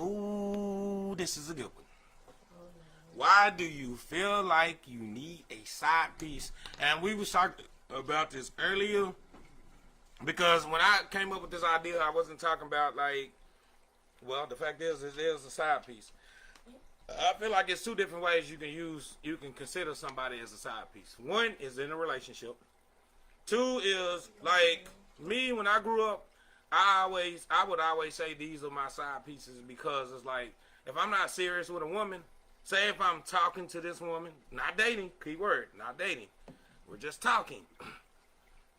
Ooh, this is a good one. Why do you feel like you need a side piece? And we was talking about this earlier because when I came up with this idea, I wasn't talking about like, well, the fact is, it is a side piece. I feel like it's two different ways you can consider somebody as a side piece. One is in a relationship. Two is like me when I grew up. I would always say these are my side pieces because it's like if I'm not serious with a woman, say if I'm talking to this woman, not dating, key word, not dating, we're just talking.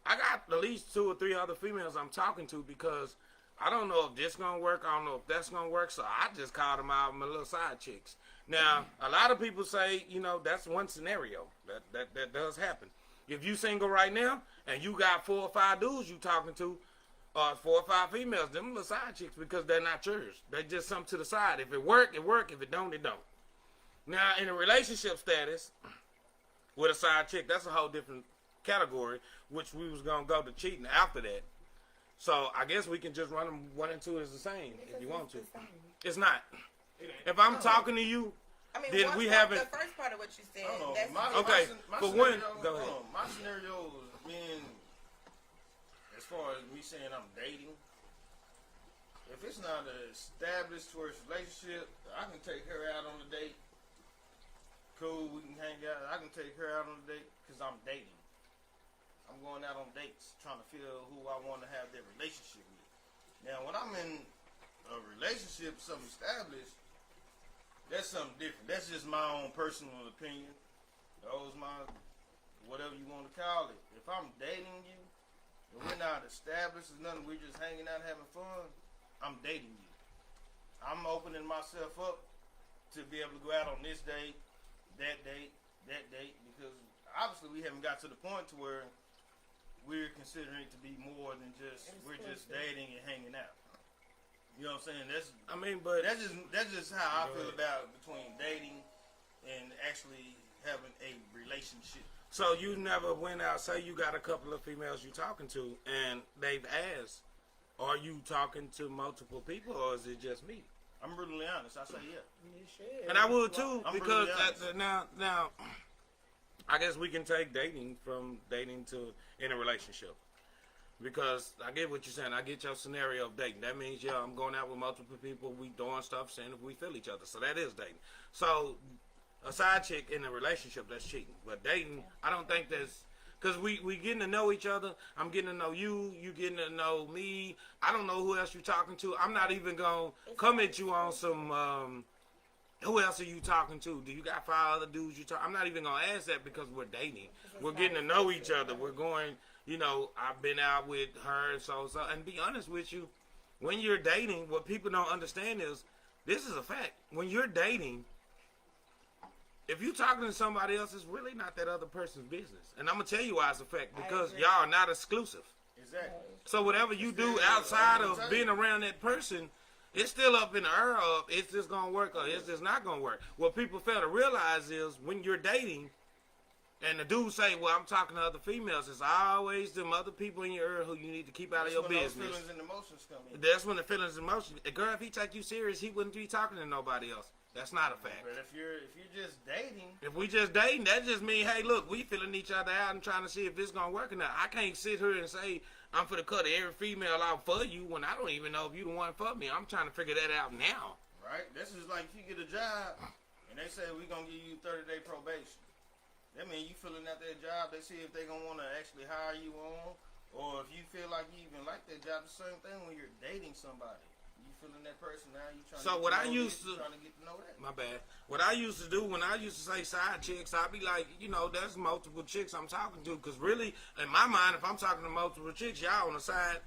I got at least 2 or 3 other females I'm talking to because I don't know if this gonna work. I don't know if that's gonna work. So I just called them out my little side chicks. Now a lot of people say that's one scenario that does happen. If you single right now and you got 4 or 5 dudes you talking to, 4 or 5 females, them little side chicks because they're not yours. They just something to the side. If it work, it work. If it don't, it don't. Now, in a relationship status with a side chick, that's a whole different category, which we was going to go to cheating after that. So, I guess we can just run them 1 and 2 as the same if you want to. It's not. If I'm talking to you, then we haven't... The first part of what you said. Okay, but when... Go ahead. My scenario being, as far as me saying I'm dating, if it's not an established towards relationship, I can take her out on a date. Cool, we can hang out. I can take her out on a date because I'm dating. I'm going out on dates, trying to feel who I want to have that relationship with. Now, when I'm in a relationship, something established, that's something different. That's just my own personal opinion. Those my, whatever you want to call it. If I'm dating you, and we're not established, it's nothing, we're just hanging out having fun, I'm dating you. I'm opening myself up to be able to go out on this date, that date, because obviously we haven't got to the point to where we're considering it to be more than just we're just dating and hanging out. You know what I'm saying? That's just how I feel about between dating and actually having a relationship. So you never went out, say you got a couple of females you talking to and they've asked, are you talking to multiple people or is it just me? I'm brutally honest. I say yeah. You should. And I would too, because really now, I guess we can take dating from dating to in a relationship. Because I get what you're saying. I get your scenario of dating. That means, yeah, I'm going out with multiple people. We doing stuff, saying if we feel each other. So that is dating. So a side chick in a relationship, that's cheating. But dating, I don't think that's... Because we getting to know each other. I'm getting to know you. You getting to know me. I don't know who else you're talking to. I'm not even going to come at you on some... who else are you talking to? Do you got 5 other dudes you talk? I'm not even going to ask that because we're dating. We're getting to know each other. We're going... I've been out with her, so. And be honest with you, when you're dating, what people don't understand is, this is a fact. When you're dating, if you're talking to somebody else, it's really not that other person's business. And I'm going to tell you why it's a fact. Because y'all are not exclusive. Exactly. So whatever you do outside of being around that person, it's still up in the air of, it's just going to work or it's just not going to work. What people fail to realize is, when you're dating, and the dude say, well, I'm talking to other females, it's always them other people in your ear who you need to keep out of your business. Those feelings and emotions come in. That's when the feelings and emotions. Girl, if he take you serious, he wouldn't be talking to nobody else. That's not a fact. But if you're just dating. If we just dating, that just means, hey, look, we feeling each other out and trying to see if this going to work or not. I can't sit here and say, I'm for the cut every female out for you when I don't even know if you the one for me. I'm trying to figure that out now. Right? This is like if you get a job and they say, we're going to give you 30-day probation. That means you filling out that job, they see if they going to want to actually hire you on, or if you feel like you even like that job. The same thing when you're dating somebody. You feeling that person now, you trying so to what I used to, trying to get to know that. My bad. What I used to do when I used to say side chicks, I'd be like, there's multiple chicks I'm talking to, because really, in my mind, if I'm talking to multiple chicks, y'all on the side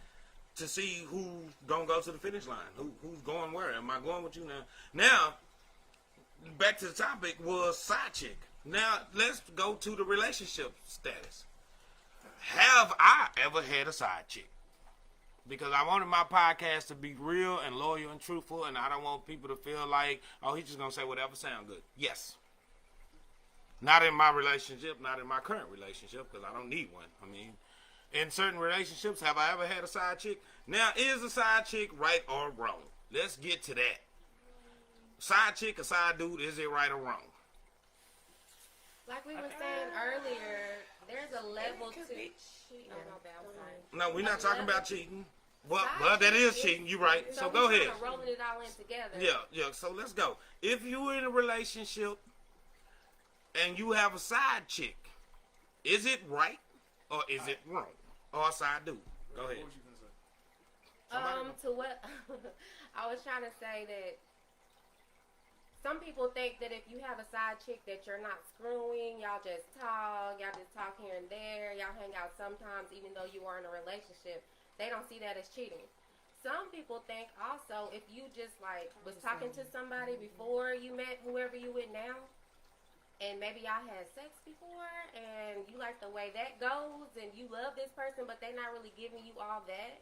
to see who's going to go to the finish line, who's going where. Am I going with you now? Now, back to the topic was side chick. Now, let's go to the relationship status. Have I ever had a side chick? Because I wanted my podcast to be real and loyal and truthful, and I don't want people to feel like, oh, he's just going to say whatever sound good. Yes. Not in my relationship, not in my current relationship, because I don't need one. I mean, in certain relationships, have I ever had a side chick? Now, is a side chick right or wrong? Let's get to that. side chick or side dude, is it right or wrong? Like we were saying earlier, there's a level to. Could be. Oh, no, bad, I'm sorry. No, we're not talking about cheating. Well, Side that is chick cheating. You're right. So go we ahead. kinda rolling it all in together. Yeah. So let's go. If you're in a relationship and you have a side chick, is it right or is it wrong? Or a side dude? Go ahead. To what I was trying to say that some people think that if you have a side chick that you're not screwing, y'all just talk here and there, y'all hang out sometimes even though you are in a relationship. They don't see that as cheating. Some people think also if you just like was talking to somebody before you met whoever you with now, and maybe y'all had sex before and you like the way that goes and you love this person but they're not really giving you all that,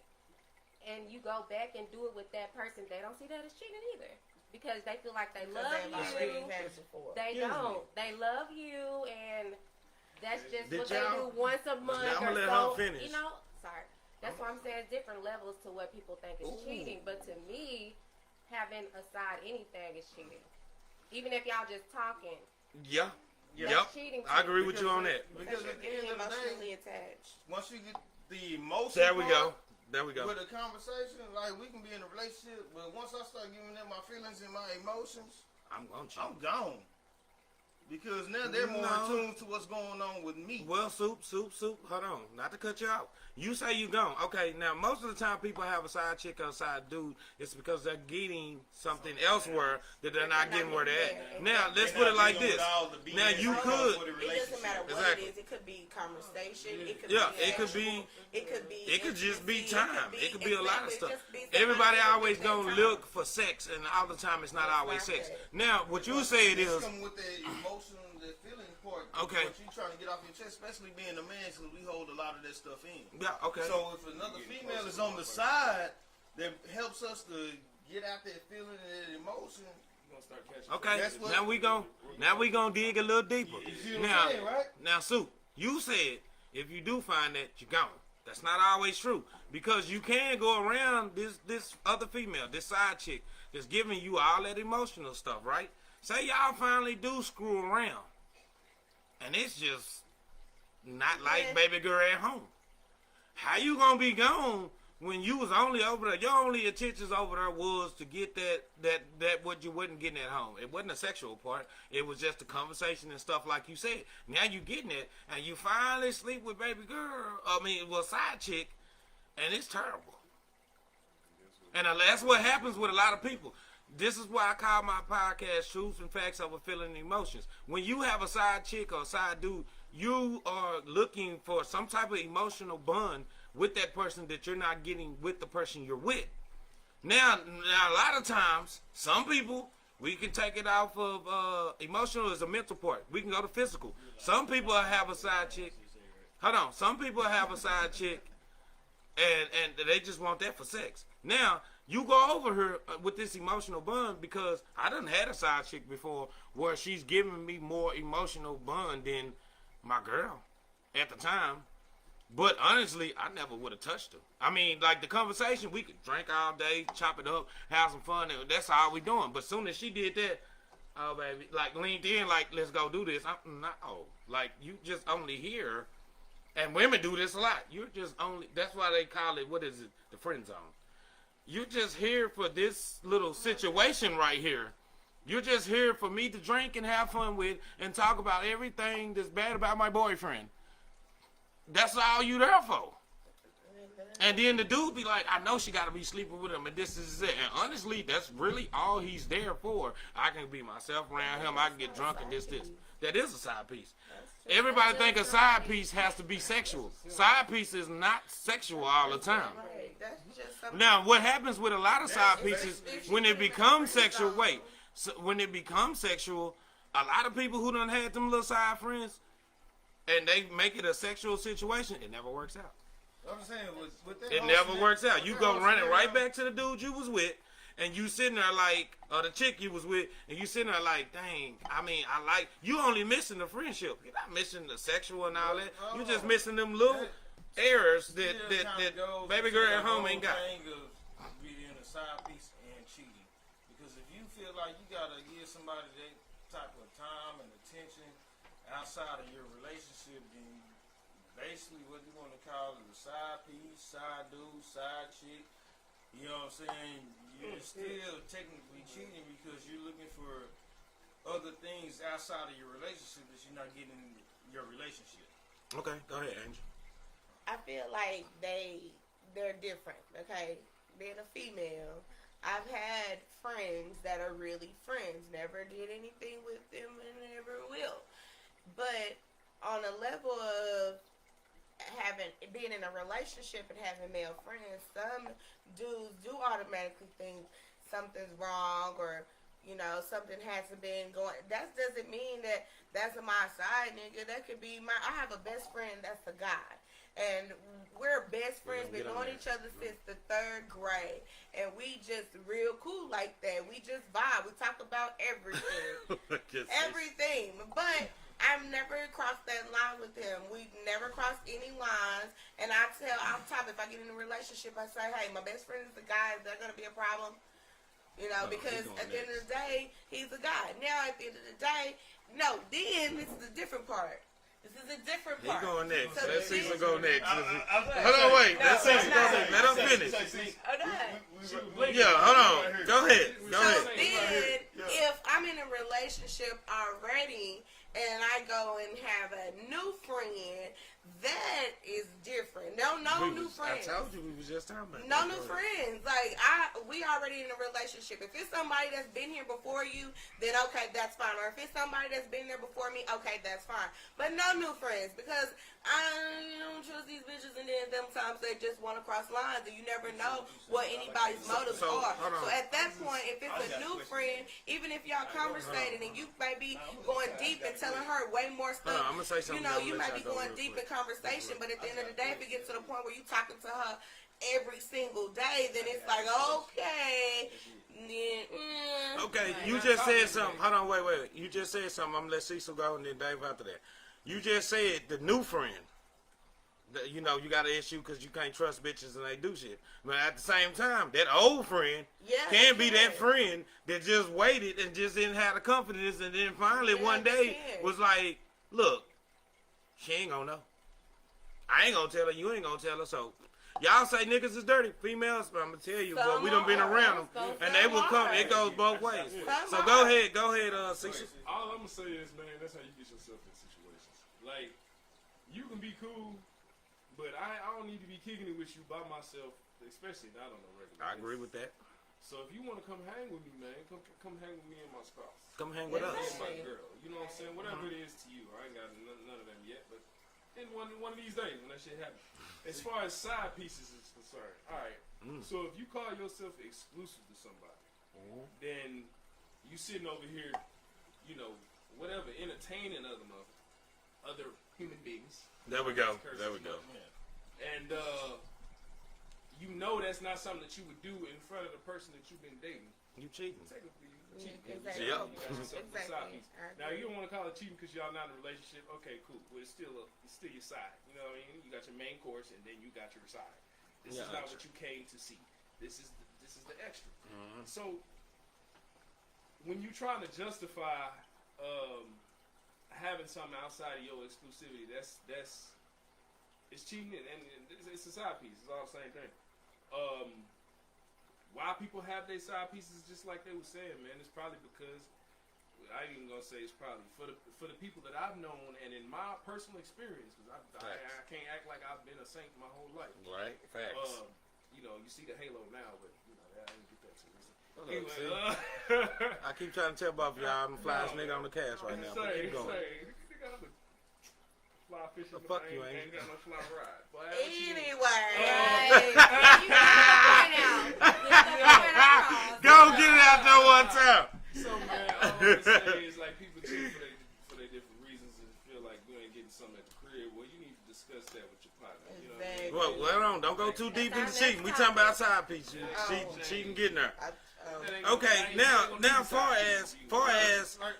and you go back and do it with that person, they don't see that as cheating either. Because they feel like they love you. They don't. They love you, and that's just what they do once a month I'm or gonna let so. her finish. You know, sorry. That's why I'm saying different levels to what people think is cheating. But to me, having a side anything is cheating. Even if y'all just talking. Yeah. That's Yep. cheating. I agree with you on that. Because at the end of the Emotionally day, attached. once you get the emotion There we part go. There we go. with a conversation, like we can be in a relationship, but once I start giving them my feelings and my emotions, I'm gonna cheat. I'm gone. Because now they're more in tune to what's going on with me. Well, soup. Hold on, not to cut you out. You say you gone. Okay, now most of the time people have a side chick or a side dude. It's because they're getting something elsewhere that they're not getting where they're at. Now let's put it like this. Now you could. It doesn't matter what Exactly. it is. It could be conversation. It could Yeah, be it could sexual, be. It could be. It could just be intimacy, time. It could be a lot of exactly, stuff. just be somebody Everybody else always at that gonna time. look for sex, and all the time it's not always sex. Now, what you said It's is, come with the emotion, the feeling part. Okay. What you trying to get off your chest, especially being a man, because we hold a lot of that stuff in. yeah, okay. So if another female is on the side that helps us to get out that feeling and that emotion, Okay, That's what- now we gon' dig a little deeper. you see what Now, I'm saying, right? now, Sue, you said if you do find that, you're gone. That's not always true because you can go around this other female, this side chick, that's giving you all that emotional stuff, right? Say y'all finally do screw around, and it's just not like baby girl at home. How you gonna be gone when you was only over there? Your only intentions over there was to get that what you wasn't getting at home. It wasn't a sexual part. It was just a conversation and stuff like you said. Now you getting it, and you finally sleep with baby girl. Side chick, and it's terrible. And that's what happens with a lot of people. This is why I call my podcast Truths and Facts Over Feeling and Emotions. When you have a side chick or a side dude, you are looking for some type of emotional bond with that person that you're not getting with the person you're with. Now a lot of times, some people, we can take it off of emotional as a mental part. We can go to physical. Some people have a side chick. Hold on. Some people have a side chick and they just want that for sex. Now, you go over her with this emotional bond because I done had a side chick before where she's giving me more emotional bond than my girl at the time. But honestly, I never would have touched her. I mean, like the conversation, we could drink all day, chop it up, have some fun, and that's all we doing. But soon as she did that, oh baby, like leaned in, like let's go do this. I'm not. Oh, like you just only hear, and women do this a lot. You're just only. That's why they call it. What is it? The friend zone. You're just here for this little situation right here. You're just here for me to drink and have fun with and talk about everything that's bad about my boyfriend. That's all you there for. And then the dude be like, I know she got to be sleeping with him, and this is it. And honestly, that's really all he's there for. I can be myself around him. I can get drunk and this. That is a side piece. Everybody think a side piece has to be sexual. Side piece is not sexual all the time. Right. That's just something. Now, what happens with a lot of side pieces when it becomes sexual? When it becomes sexual, a lot of people who done had them little side friends, and they make it a sexual situation, it never works out. I'm saying with that It whole never scenario- works out. with You that go whole running right scenario, back to the dude you was with, and you sitting there like, or the chick you was with, and you sitting there like, dang, I mean, I like, you only missing the friendship. You're not missing the sexual and all that. You're just missing them little errors that still kinda goes baby into girl the at home whole ain't got. thing of being a side piece and cheating. Because if you feel feel like you gotta give somebody that type of time and attention outside of your relationship, then basically what you want to call it a side piece, side dude, side chick. You know what I'm saying? You're still technically cheating because you're looking for other things outside of your relationship that you're not getting in your relationship. Okay, go ahead, Angel. I feel like they're different. Okay, being a female, I've had friends that are really friends. Never did anything with them and never will. But on a level of being in a relationship and having male friends, some dudes do automatically think something's wrong or something hasn't been going. That doesn't mean that that's my side nigga. That could be I have a best friend that's a guy. And we're best friends, been knowing each other since the 3rd grade. And we just real cool like that. We just vibe. We talk about everything. Everything. But I've never crossed that line with him. We've never crossed any lines. And I tell off top, if I get in a relationship, I say, hey, my best friend is a guy. Is that going to be a problem? Because at the end of the day, he's a guy. Now, at the end of the day, no, then this is a different part. This is a different part. He going next. So Let's see then- who go next. Hold on, wait. No, Let's see who no, go no. next. Let him finish. Oh, go ahead. Yeah, hold on. Go ahead. Go So ahead. then, if I'm in a relationship already and I go and have a new friend, that is different. No new friends. I told you we was just talking about No that. new friends. Like we already in a relationship. If it's somebody that's been here before you, then okay, that's fine. Or if it's somebody that's been there before me, okay, that's fine. But no new friends because I don't trust these bitches, and then sometimes they just want to cross lines, and you never know what anybody's motives So, are. hold on. So at that point, if it's a new friend, even if y'all conversating and you may be going deep and telling her way more stuff, I'm gonna say something. you I'll let might be y'all go going real deep quick. in conversation, but at the end of the day, if it gets to the point where you talking to her every single day, then it's like, okay. Okay, you just said something. Hold on, wait. You just said something. I'm gonna let Cecil go and then Dave after that. You just said the new friend. You got an issue because you can't trust bitches and they do shit. But at the same time, that old friend can be that friend that just waited and just didn't have the confidence, and then finally one day was like, look, she ain't gonna know. I ain't gonna tell her. You ain't gonna tell her. So y'all say niggas is dirty. Females, but I'm gonna tell you, but we done been around them, and they will come. It goes both ways. So go ahead, Cecil. All I'm gonna say is, man, that's how you get yourself in situations. Like, you can be cool, but I don't need to be kicking it with you by myself, especially not on a regular I basis. agree with that. So if you want to come hang with me, man, come hang with me and my spouse. Come hang with Me us. and my girl. You know what I'm saying? Whatever it is to you. I ain't got none of them yet, but in one of these days when that shit happens. As far as side pieces is concerned, all right. So if you call yourself exclusive to somebody, then you sitting over here, whatever, entertaining other human beings. There we go. And that's not something that you would do in front of the person that you've been dating. You cheating. Technically, you cheating. Exactly. Yep. You got yourself a side piece. I Now agree. you don't want to call it cheating because y'all not in a relationship. Okay, cool. But it's still your side. You know what I mean? You got your main course and then you got your side. This is not what you came to see. This is the extra. So when you trying to justify having something outside of your exclusivity, that's it's cheating and it's a side piece. It's all the same thing. Why people have their side pieces, just like they were saying, man, it's probably because I ain't even gonna say it's probably for the people that I've known and in my personal experience, because I can't act like I've been a saint my whole life. Right. Facts. You see the halo now, but I didn't get that serious. Look, Anyway, see, I keep trying to tell both y'all I'm the flyest nigga on the cast right now. But keep going. Fly fishing, The fuck but you I ain't. ain't got no fly ride. But Anyway. You got the point out. Get the point across. Go get it out there one time. So man, all I'm gonna say is like people cheat for their different reasons and feel like you ain't getting something at the crib. Well, you need to discuss that with your partner. You know what I mean? Well, hold on. Don't go too deep into cheating. We talking about side piece. Cheating, getting there. Okay, now far as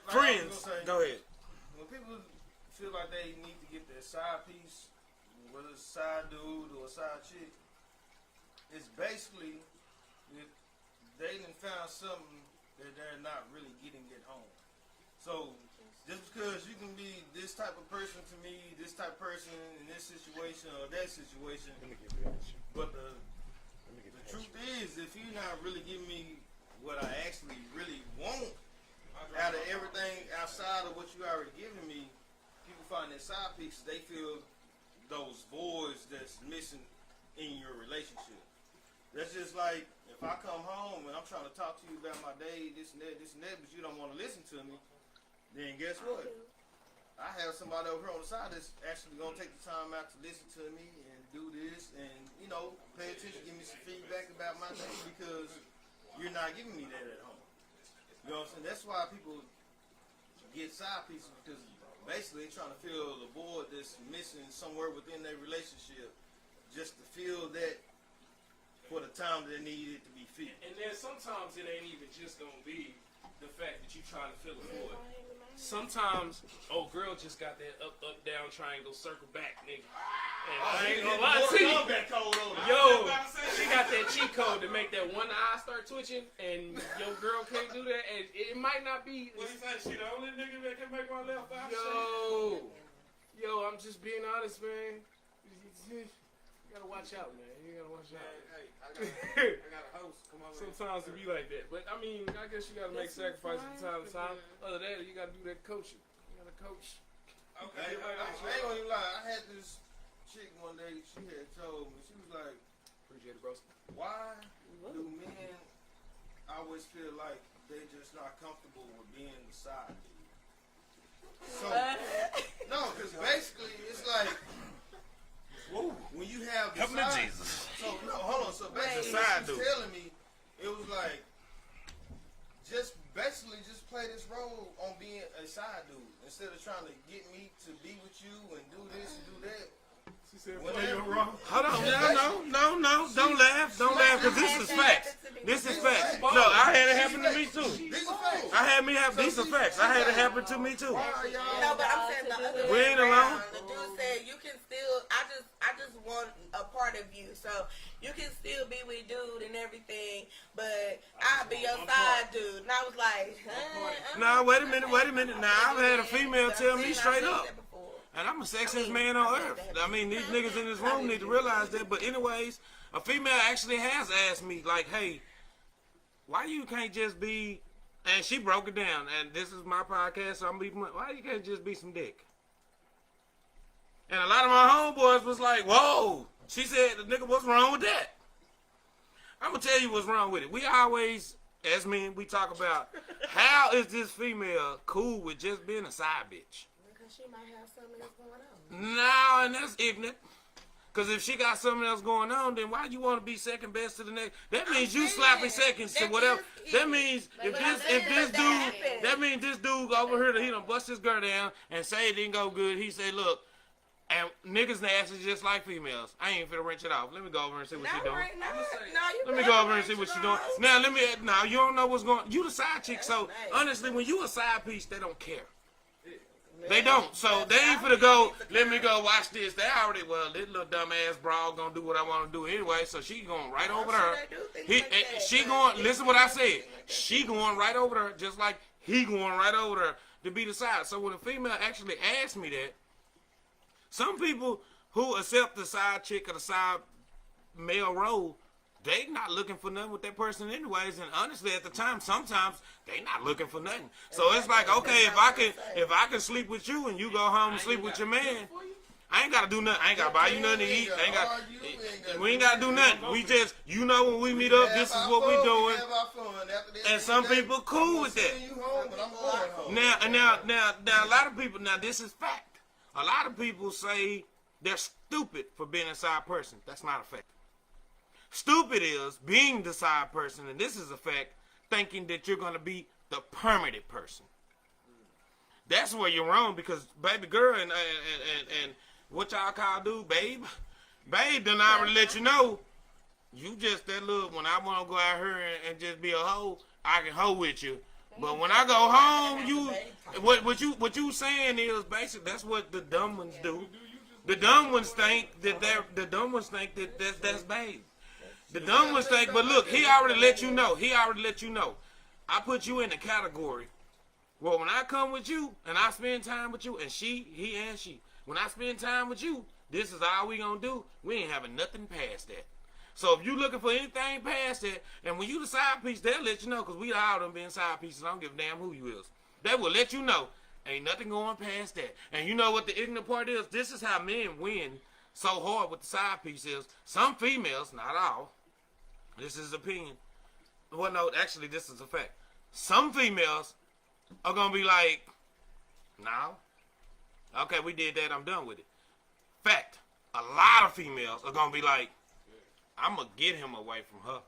friends, go ahead. When people feel like they need to get their side piece, whether it's a side dude or a side chick, it's basically if they done found something that they're not really getting at home. So just because you can be this type of person to me, this type of person in this situation or that situation, but the truth is, if you're not really giving me what I actually really want out of everything outside of what you already given me, people find that side pieces, they feel those voids that's missing in your relationship. That's just like if I come home and I'm trying to talk to you about my day, this and that, but you don't want to listen to me, then guess what? I have somebody over here on the side that's actually going to take the time out to listen to me and do this and, you know, pay attention, give me some feedback about my day because you're not giving me that at home. You know what I'm saying? That's why people get side pieces because basically they're trying to fill the void that's missing somewhere within their relationship just to fill that for the time that they need it to be filled. And then sometimes it ain't even just gonna be the fact that you trying to fill a void. Sometimes, oh, girl just got that up, down triangle, circle back, nigga. And I ain't gonna lie to you. Yo, she got that cheat code to make that one eye start twitching, and your girl can't do that, and it might not be. What you say? She the only nigga that can make my left eye shake? Yo, I'm just being honest, man. You gotta watch out, man. You gotta watch out. Hey, I got a host. Come on. Sometimes it be like that, but I mean, I guess you gotta make sacrifices from time to time. Other than that, you gotta do that coaching. You gotta coach. Okay, I ain't gonna even lie. I had this chick one day. She had told me, she was like, Appreciate it, bro. "Why do men always feel like they're just not comfortable with being the side dude?" So no, because basically it's like. Whoa. When you have the Help me, side, Jesus. so no, hold on. So basically, The side what she's dude. telling me, it was like, just basically just play this role on being a side dude instead of trying to get me to be with you and do this and do that. She said, Whenever- "Play your role." Hold on, no, don't laugh, because this is facts. This is facts. No, I had it happen to me too. These are facts. I had me have these are facts. I had it happen to me too. Why are y'all? No, but I'm saying the other We way ain't around. alone. The dude said you can still. I just want a part of you, so you can still be with dude and everything, but I'll be your side dude. And I was like, Nah, wait a minute. Now I've had a female tell me straight up, and I'm the sexiest man on earth. I mean, these niggas in this room need to realize that. But anyways, a female actually has asked me like, "Hey, why you can't just be?" And she broke it down. And this is my podcast, so I'm be. Why you can't just be some dick? And a lot of my homeboys was like, "Whoa!" She said, "Nigga, what's wrong with that?" I'm gonna tell you what's wrong with it. We always, as men, we talk about how is this female cool with just being a side bitch? Because she might have something else going on. No, and that's ignorant. Because if she got something else going on, then why you want to be second best to the next? That means you slapping seconds to that whatever. is That means But if I'm this saying dude, that happens. that means this dude over here, he done bust his girl down and say it didn't go good. He said, "Look, and niggas nasty just like females. I ain't finna wrench it off. Let me go over and see what she doing. Let me go over and see what she doing. Now you don't know what's going. You the side chick, so honestly, when you a side piece, they don't care. They don't. So they ain't finna go. Let me go watch this. They already this little dumbass broad gonna do what I want to do anyway. So she going right over there. She going. Listen what I said. She going right over there, just like he going right over there to be the side. So when a female actually asked me that, some people who accept the side chick or the side male role, they not looking for nothing with that person anyways. And honestly, at the time, sometimes they not looking for nothing. So it's like, okay, if I can sleep with you and you go home and sleep with your man, I ain't gotta do nothing. I ain't gotta buy you nothing to eat. We ain't gotta do nothing. We just, when we meet up, this is what we doing. And some people cool with that. Now, a lot of people. Now, this is fact. A lot of people say they're stupid for being a side person. That's not a fact. Stupid is being the side person, and this is a fact, thinking that you're going to be the permanent person. That's where you're wrong, because baby girl and what y'all call dude, babe done already let you know, you just that little, when I want to go out here and just be a hoe, I can hoe with you. But when I go home, what you saying is basically that's what the dumb ones do. The dumb ones think that that's babe. The dumb ones think, but look, he already let you know. I put you in the category. Well, when I come with you and I spend time with you, and he and she, when I spend time with you, this is all we gonna do. We ain't having nothing past that. So if you looking for anything past that, and when you the side piece, they'll let you know, because we all done been side pieces. I don't give a damn who you is. They will let you know, ain't nothing going past that. And you know what the ignorant part is? This is how men win so hard with the side piece is. Some females, not all, this is opinion. Well, no, actually, this is a fact. Some females are going to be like, no. Okay, we did that. I'm done with it. Fact. A lot of females are going to be like, I'm going to get him away from her.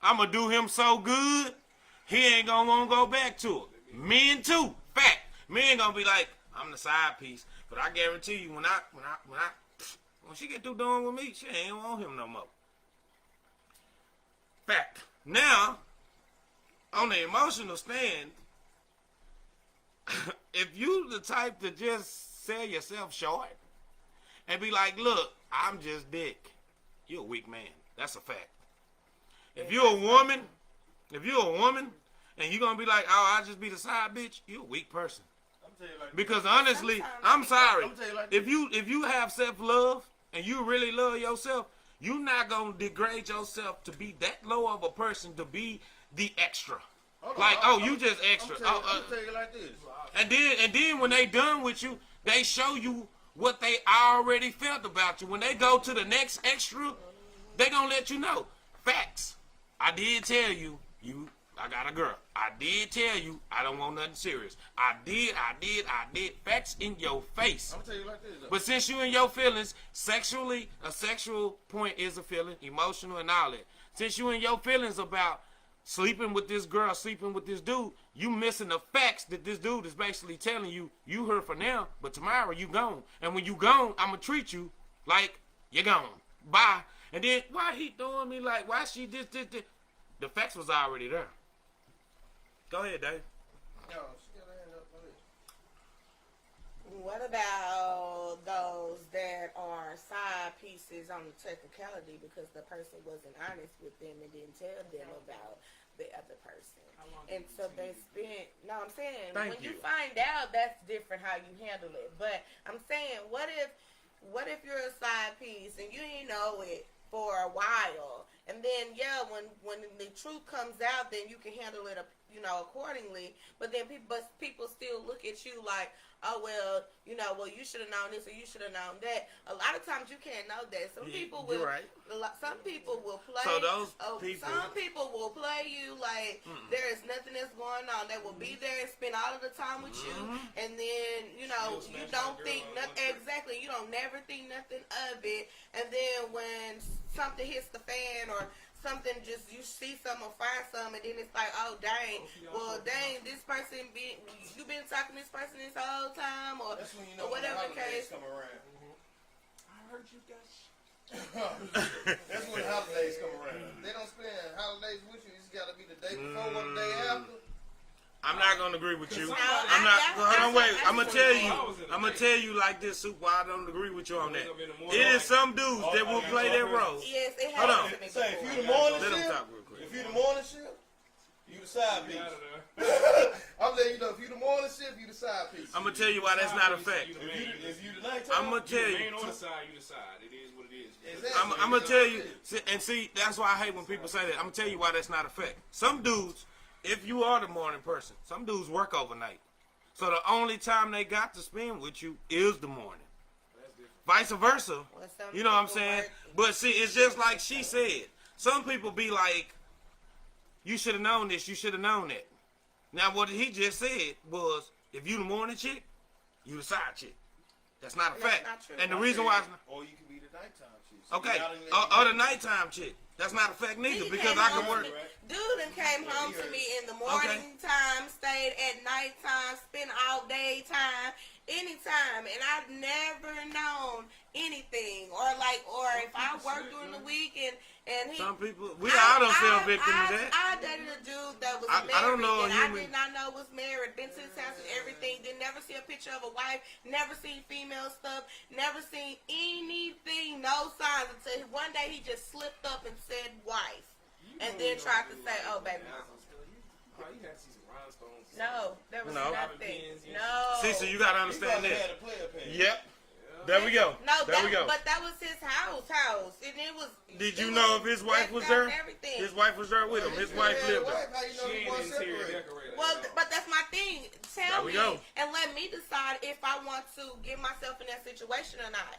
I'm going to do him so good, he ain't going to want to go back to her. Men too. Fact. Men going to be like, I'm the side piece. But I guarantee you, when she get through doing with me, she ain't want him no more. Fact. Now, on the emotional stand, if you the type to just sell yourself short and be like, look, I'm just dick, you're a weak man. That's a fact. If you're a woman and you're going to be like, oh, I'll just be the side bitch, you're a weak person. Because honestly, I'm sorry. If you have self-love and you really love yourself, you're not going to degrade yourself to be that low of a person to be the extra. You just extra. I'm tell you like this. And then when they done with you, they show you what they already felt about you. When they go to the next extra, they gonna let you know. Facts. I did tell you, I got a girl. I did tell you I don't want nothing serious. I did. Facts in your face. I'm gonna tell you like this though. But since you in your feelings, sexually, a sexual point is a feeling, emotional and all that. Since you in your feelings about sleeping with this girl, sleeping with this dude, you missing the facts that this dude is basically telling you. You here for now, but tomorrow you gone. And when you gone, I'ma treat you like you're gone. Bye. And then why he throwing me like, why she this? The facts was already there. Go ahead, Dave. No, she got her hand up. Go ahead. What about those that are side pieces on the technicality because the person wasn't honest with them and didn't tell them about the other person? And so they spent, no, I'm saying, Thank when you you. find out, that's different how you handle it. But I'm saying, what if you're a side piece and you didn't know it for a while? And then, when the truth comes out, then you can handle it, accordingly. But then people still look at you like, oh, well, you should have known this or you should have known that. A lot of times you can't know that. Some people will. You're right. Some people will play. So those people. Some people will play you like there is nothing that's going on. They will be there and spend all of the time with you, and then you don't think nothing. Exactly, you don't never think nothing of it, and then when something hits the fan or something, just you see something or find something, and then it's like, oh dang, this person you been talking to this person this whole time, or That's when you know whatever when the the holidays case. come around. I heard you guys. That's when the holidays come around. They don't spend holidays with you. It's got to be the day before or the day after. I'm not gonna agree with you. Somebody- I'm not. Hold on, wait. I'm gonna tell you. I was in the I'm gonna day. tell you like this, Super. I don't agree with you on that. Wake up in the morning, It is like- some dudes that will play their role. Yes, it Hold on. happens to me Say, if before. you the morning Let them shift, talk real quick. if you the morning shift, you the side Get out piece. of there. I'm letting you know, if you the morning shift, you the side piece. I'm gonna tell you why that's not a fact. You the man. If you the nighttime, I'm gonna tell You the you. man on the side, you decide. It is what it is. Exactly. I'm gonna tell you. See, that's why I hate when people say that. I'm gonna tell you why that's not a fact. Some dudes, if you are the morning person, some dudes work overnight. So the only time they got to spend with you is the morning. Vice versa. Well, some You know what I'm people saying? work- But see, it's just like she said. Some people be like, you should have known this, you should have known that. Now what he just said was, if you the morning chick, you the side chick. That's not a That's fact. not true. And the reason why it's not, Or you can be the nighttime chick. So okay, you out in the- or the nighttime chick. That's not a fact neither, He because came I home can work. to me- Dude done came home to me in the morning time, stayed at nighttime, spent all day time, anytime, and I've never known anything. Or if I work during the week and he. Some people, we all don't feel victim of that. I dated a dude that was I married, don't know and a I human- did not know was married. Been to his house and everything. Did never see a picture of a wife. Never seen female stuff. Never seen anything. No signs until one day he just slipped up and said wife, and then tried to say, "Oh, baby." Oh, you had to see some rhinestones. No, there was No. nothing. Pins, yeah. No. See, so you gotta He understand probably had that. a player pin. Yep. There we go. No, There we go. but that was his house, and it was. Did you it know if his wife was decked out there? and Everything. His wife was there with him. His wife lived there. How you know She he ain't was an interior separated? decorator. Well, at all. but that's my thing. There Tell we me go. and let me decide if I want to get myself in that situation or not.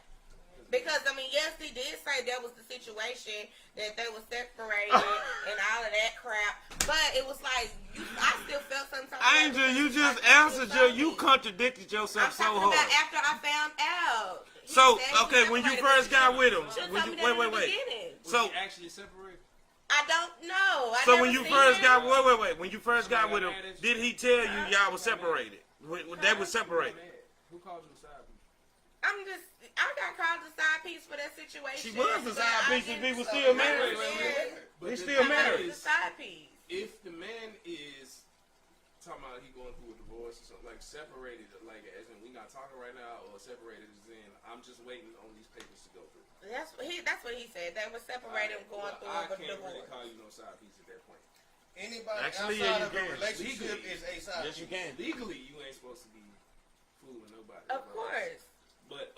Because I mean, yes, he did say that was the situation that they were separated and all of that crap. But it was like I still felt some type of way Angel, because you it's just like, it was answered so you deep. contradicted I'm yourself so talking about hard. after I found out. He So, said he okay, when you separated, first but got you with him, should've when told you, me that wait, in the wait. beginning. So, Was he actually separated? I don't know. so never when you seen first him. got, wait, when you first got with him, did he tell you y'all was separated? They were separated. Who called you a side piece? I got called a side piece for that situation. She was a but side I piece if he didn't- was still I married. understand. But He the still thing I married. was is, a side piece. if the man is talking about he going through a divorce or something, like separated, like as in we not talking right now, or separated as in I'm just waiting on these papers to go through. That's what he said. They were separated going Well, through I over can't really divorce. call you no side piece at that point. Anybody Actually, outside yeah, you of a can. relationship Legally. is a side Yes, you piece. can. Legally, you ain't supposed to be fooling nobody. Of course. But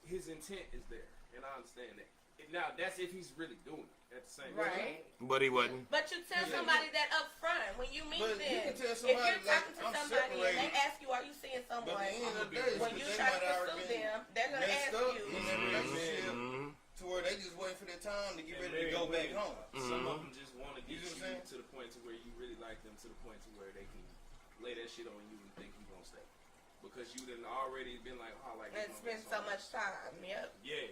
his intent is there, and I understand that. Now that's if he's really doing it at the same time. Right. But he wasn't. But you tell somebody that up front when you meet But them. you can tell If somebody, you're talking like, to I'm somebody and they separated. ask you, are you seeing But someone? at the end of the day, When you try to pursue them, they're going to messed ask up you. in their relationship Mhm. to where they just waiting for their time to get And ready to go back home. Some of them just want to get You you, see what I'm saying? to the point to where you really like them, to the point to where they can lay that shit on you and think you gonna stay because you done already been like, oh, I like this And motherfucker spend so much time. Yep. Yeah,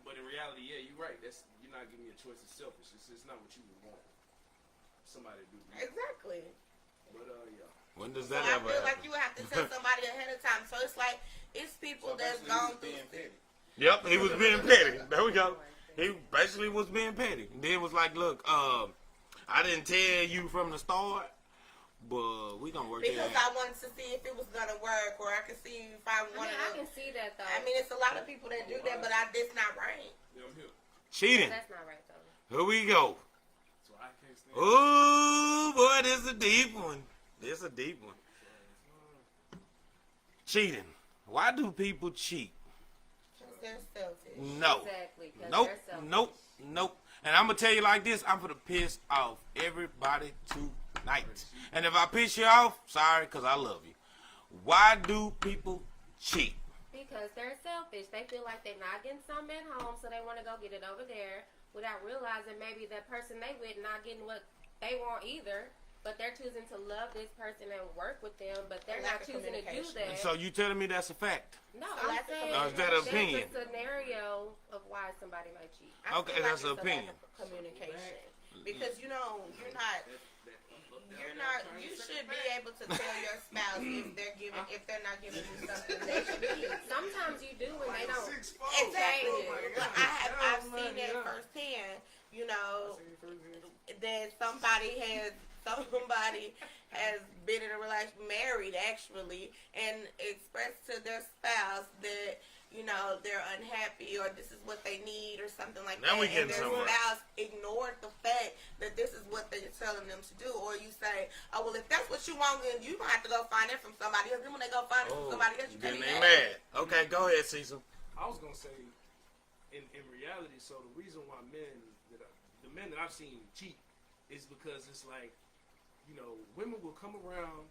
but in reality, yeah, you're right. You're not giving me a choice. It's selfish. It's not what you would want somebody to do. Exactly. But yeah. When does So that I ever feel like happen? you have to tell somebody ahead of time. So it's like it's people So that's basically, gone he's through. being petty. Yep, he was being petty. There we go. He basically was being petty. Then was like, look, I didn't tell you from the start, but we gonna work it Because out. I wanted to see if it was gonna work, or I could see if I I mean, wanted I to. can see that though. I mean, it's a lot of people that do that, but it's not right. Yeah, I'm here. Cheating. That's not right though. Here we go. So I can't stand. Oh boy, this is a deep one. This is a deep one. Cheating. Why do people cheat? Because they're selfish. No. Exactly. 'Cause Nope. they're selfish. Nope. And I'm gonna tell you like this, I'm gonna piss off everybody tonight. And if I piss you off, sorry, cause I love you. Why do people cheat? Because they're selfish. They feel like they're not getting something at home, so they want to go get it over there without realizing maybe that person they with not getting what they want either. But they're choosing to love this person and work with them, but they're Lack not of choosing to do communication. that. So you telling me that's a fact? No, So I'm lack of saying Or is that there's opinion? a scenario of why somebody might cheat. I feel Okay, like that's it's an a lack opinion. of communication. Because you're not. You should be able to tell your spouse if they're not giving you something that you need. Sometimes you do when they don't. Exactly. But I've Oh, seen that firsthand. You know, that somebody has been in a relationship, married actually, and expressed to their spouse that, you know, they're unhappy or this is what they need or something like Now that. we getting and their somewhere. spouse ignored the fact that this is what they're telling them to do. Or you say, oh, well, if that's what you want, then you're going to have to go find it from somebody else. Then when they go find it from somebody else, you then can't they be mad. Okay, go ahead, Cecil. I was gonna say, in reality, so the reason why the men that I've seen cheat is because it's like, you know, women will come around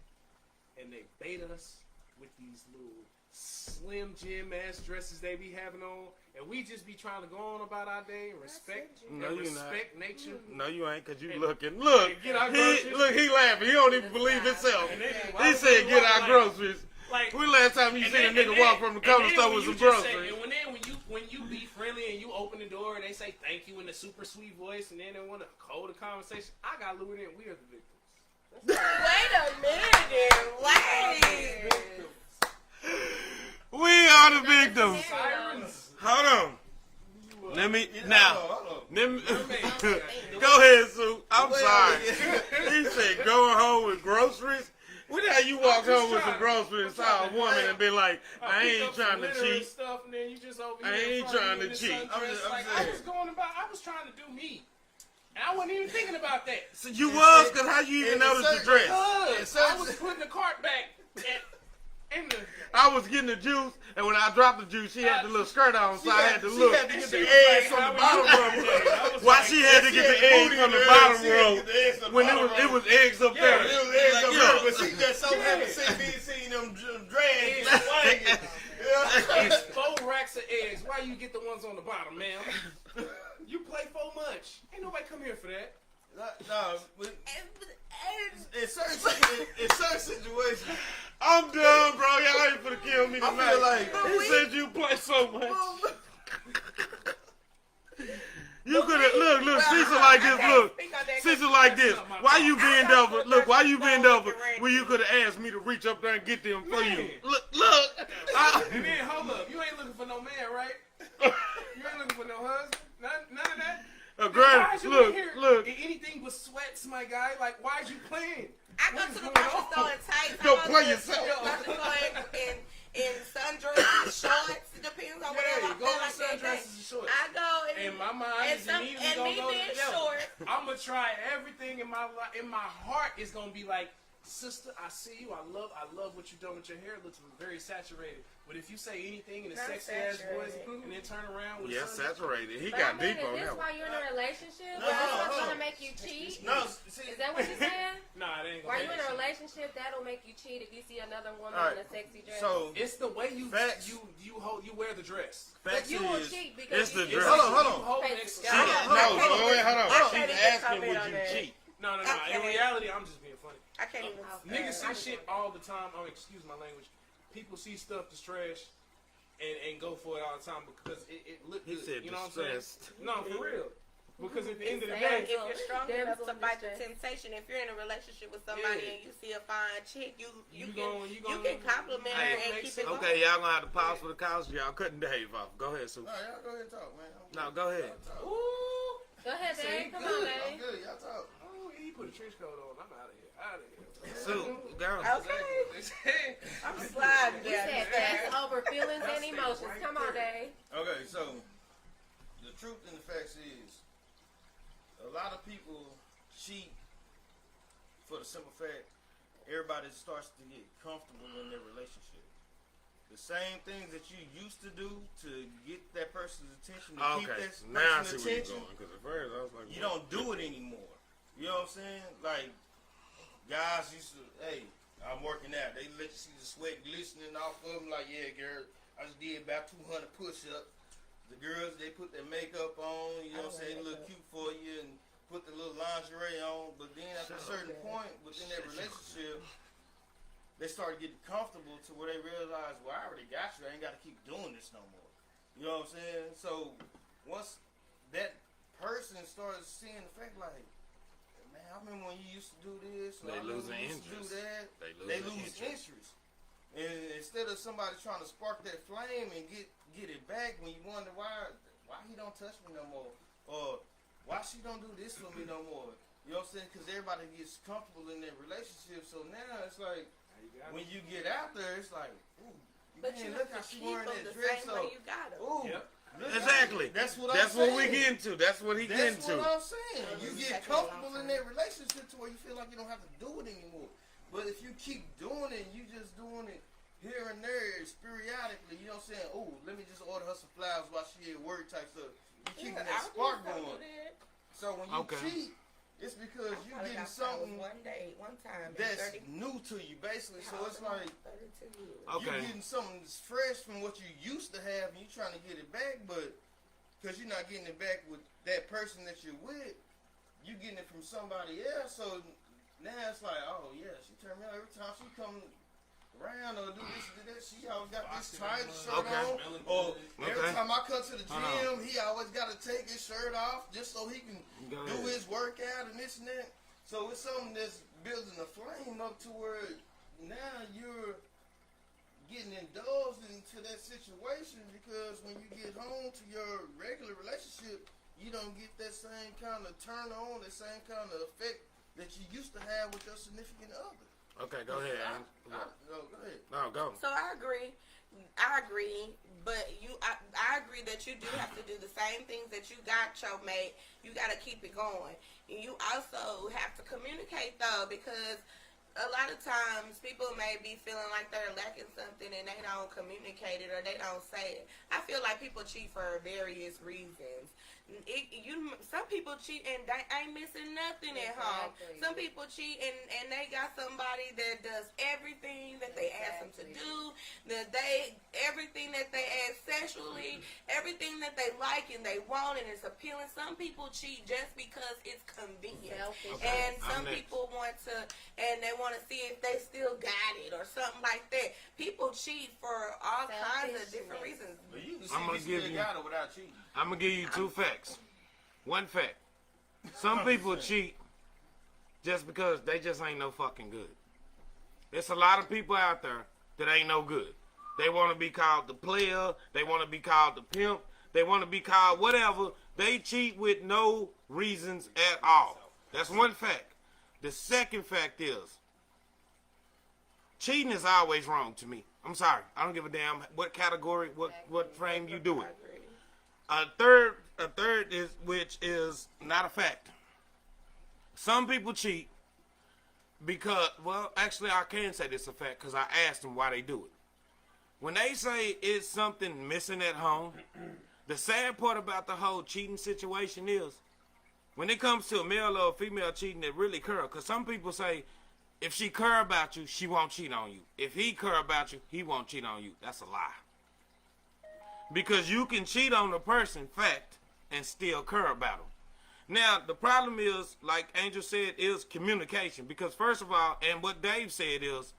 and they bait us with these little slim gym ass dresses they be having on, and we just be trying to go on about our day and respect No, you're not. nature. No, you ain't, cause you looking. Look, And get our groceries. he laughing. He don't even believe himself. And then, He said, "Get our groceries." Like, When last time you and seen a then- nigga and walk then- from the and corner then store when with you some just say- groceries? and when you be friendly and you open the door and they say thank you in a super sweet voice and then they want to hold a conversation, I got lured in. We are the victims. Wait a minute. Wait. We are the victims. Sirens. Hold on. Let me now. Hold on. Let me, go ahead, Sue. I'm Wait, sorry. wait. He said going home with groceries. What the hell you walk just home with some trying- groceries and saw a woman and be like, I pick ain't up some trying to litter and cheat. Stuff, and then you just over I here in ain't front of trying me to in the cheat. sundress. I'm Like, just I saying. was going about. I was trying to do me. And I wasn't even thinking about that. So you was, cause how you even notice the dress? Cause I was putting the cart back in the. I was getting the juice, and when I dropped the juice, she had the little skirt on, so I had to She look. had to get She the was eggs like, from the how bottom are you? row. I was Why like, she had to get the eggs from the bottom row when it was eggs up there? It was eggs up Yeah. there, but she just so happy to see them drags swinging. It's 4 racks of eggs. Why you get the ones on the bottom, ma'am? You play 4 much. Ain't nobody come here for that. No, but in certain situations, I'm done, bro. Y'all ain't finna kill me I tonight. feel like He said you play so much. You could have look, Cecil like this. Look, Cecil like this. Why you bend over? Look, why you bend over? Well, you could have asked me to reach up there and get them for you. Look. And then hold up, you ain't looking for no man, right? You ain't looking for no husband. None of that. Why'd you in here Look. in anything but sweats, my guy? Like, why'd you playing? I go What to is the going grocery on? store in tights. Go I go play to yourself. the grocery store in sundresses, shorts. It depends on whatever I Go feel to like that day. sundresses and shorts. I go In my mind, and, is some, immediately and gonna me go being together. short. I'm gonna try everything in my life. In my heart, is gonna be like, sister, I see you. I love what you're doing with your hair. It looks very saturated. But if you say anything in a Not sexy ass voice saturated. and then turn around with Yeah, something- saturated. He But got I mean, deep on is this that why one. you're in a relationship? No, Is this no, what's no. gonna make you cheat? no, see, Is that what you're saying? Nah, it ain't While gonna you're in be a relationship, that'll make you cheat if you see another woman All right, in a sexy dress. so It's the way you Facts. you wear the dress. but facts you will is, cheat because it's the you dress. Hold on, hold on. You hold Face next to down. somebody. Hold on, No, hold on. wait, hold on. I She's can't even asking, comment would on you that. cheat? No. In Okay. reality, I'm just being funny. I can't even. Niggas see shit all the time. Excuse my language. People see stuff that's trash and go for it all the time because it look He good. said You know what I'm saying? distressed. No, for real. Because at the end of the And day, if you're strong Damn, enough to so fight the distressed. temptation, if you're in a relationship with somebody Yeah. and you see a fine chick, you You can compliment her Hey, and make keep some- it going. Okay, y'all gonna have to pause for the couch. Y'all cutting Dave off. Go ahead, Sue. No, y'all go ahead and talk, man. No, go ahead. ooh, Go ahead, Say Dave. Come good. on, I'm Dave. good. Y'all talk. oh, he put a trench coat on. I'm out of here. Out of here. Sue, go. Okay, I'm sliding We down said there. that's over feelings and emotions. Come on, Dave. Okay, so the truth and the facts is, a lot of people cheat for the simple fact everybody starts to get comfortable in their relationship. The same things that you used to do to get that person's attention, to keep Okay, that now I person's see where you're attention, going. Because at first I was like, you don't do it anymore. You know what I'm saying? Like, guys used to, hey, I'm working out. They let you see the sweat glistening off of them. Like, yeah, girl, I just did about 200 push-ups. The girls, they put their makeup on, you know what I'm saying, look cute for you, and put the little lingerie on. But then at a certain point within that relationship, they start getting comfortable to where they realize, well, I already got you. I ain't got to keep doing this no more. You know what I'm saying? So once that person starts seeing the fact, like, man, I remember when you used to do this, or They I remember losing when you used to do interest. that. They They losing lose interest. interest. And instead of somebody trying to spark that flame and get it back, when you wonder why he don't touch me no more, or why she don't do this for me no more. You know what I'm saying? Because everybody gets comfortable in their relationship. So now it's like, when you get out there, it's like, ooh, But man, you look have how to she keep wearing them that the dress. same So, way you got them. ooh, Yep. look, Exactly. That's what That's I'm what we saying. getting to. That's what he getting That's to. what I'm saying. You It's get taking a long comfortable in time. that relationship to where you feel like you don't have to do it anymore. But if you keep doing it, you just doing it here and there, periodically, you know what I'm saying? Oh, let me just order her some flowers while she at work type stuff. You keeping Yeah, that I spark do going. that. So when you Okay. cheat, it's because you I getting got flowers something one day, one time. in that's 30 new to you, basically. So it's like 32 years. Okay. you getting something that's fresh from what you used to have, and you trying to get it back, but because you're not getting it back with that person that you're with, you getting it from somebody else. So now it's like, oh yeah, she turned me on every time she come around or do this, do that. She always got this tight shirt Okay. on. Or every Okay. time I come to the Hold on. gym, he always got to take his shirt off just so he can Go do ahead. his workout and this and that. So it's something that's building a flame up to where now you're getting indulged into that situation, because when you get home to your regular relationship, you don't get that same kind of turn on, the same kind of effect that you used to have with your significant other. Okay, go ahead. Ann. No, go ahead. No, go. So I agree I agree, but I agree that you do have to do the same things that you got your mate. You got to keep it going. And you also have to communicate though, because a lot of times people may be feeling like they're lacking something and they don't communicate it or they don't say it. I feel like people cheat for various reasons. Some people cheat and they ain't missing nothing at home. Exactly. Some people cheat and they got somebody that does everything that they ask them to do. Everything that they ask sexually, everything that they like and they want and it's appealing. Some people cheat just because it's convenient. Selfish. And I'm some next. people want to, and they want to see if they still got it or something like that. People cheat for all kinds of different reasons. But you can see I'm gonna if give you you- got it without cheating. I'm gonna give you two facts. One fact: some people cheat just because they just ain't no fucking good. There's a lot of people out there that ain't no good. They want to be called the player. They want to be called the pimp. They want to be called whatever. They cheat with no reasons at all. That's one fact. The second fact is cheating is always wrong to me. I'm sorry. I don't give a damn what category, what frame you do it. A third is, which is not a fact. Some people cheat because, well, actually I can say this a fact because I asked them why they do it. When they say it's something missing at home, the sad part about the whole cheating situation is when it comes to a male or a female cheating, it really occurs. Because some people say if she care about you, she won't cheat on you. If he care about you, he won't cheat on you. That's a lie. Because you can cheat on a person, fact, and still care about them. Now, the problem is, like Angel said, is communication. Because first of all, and what Dave said is,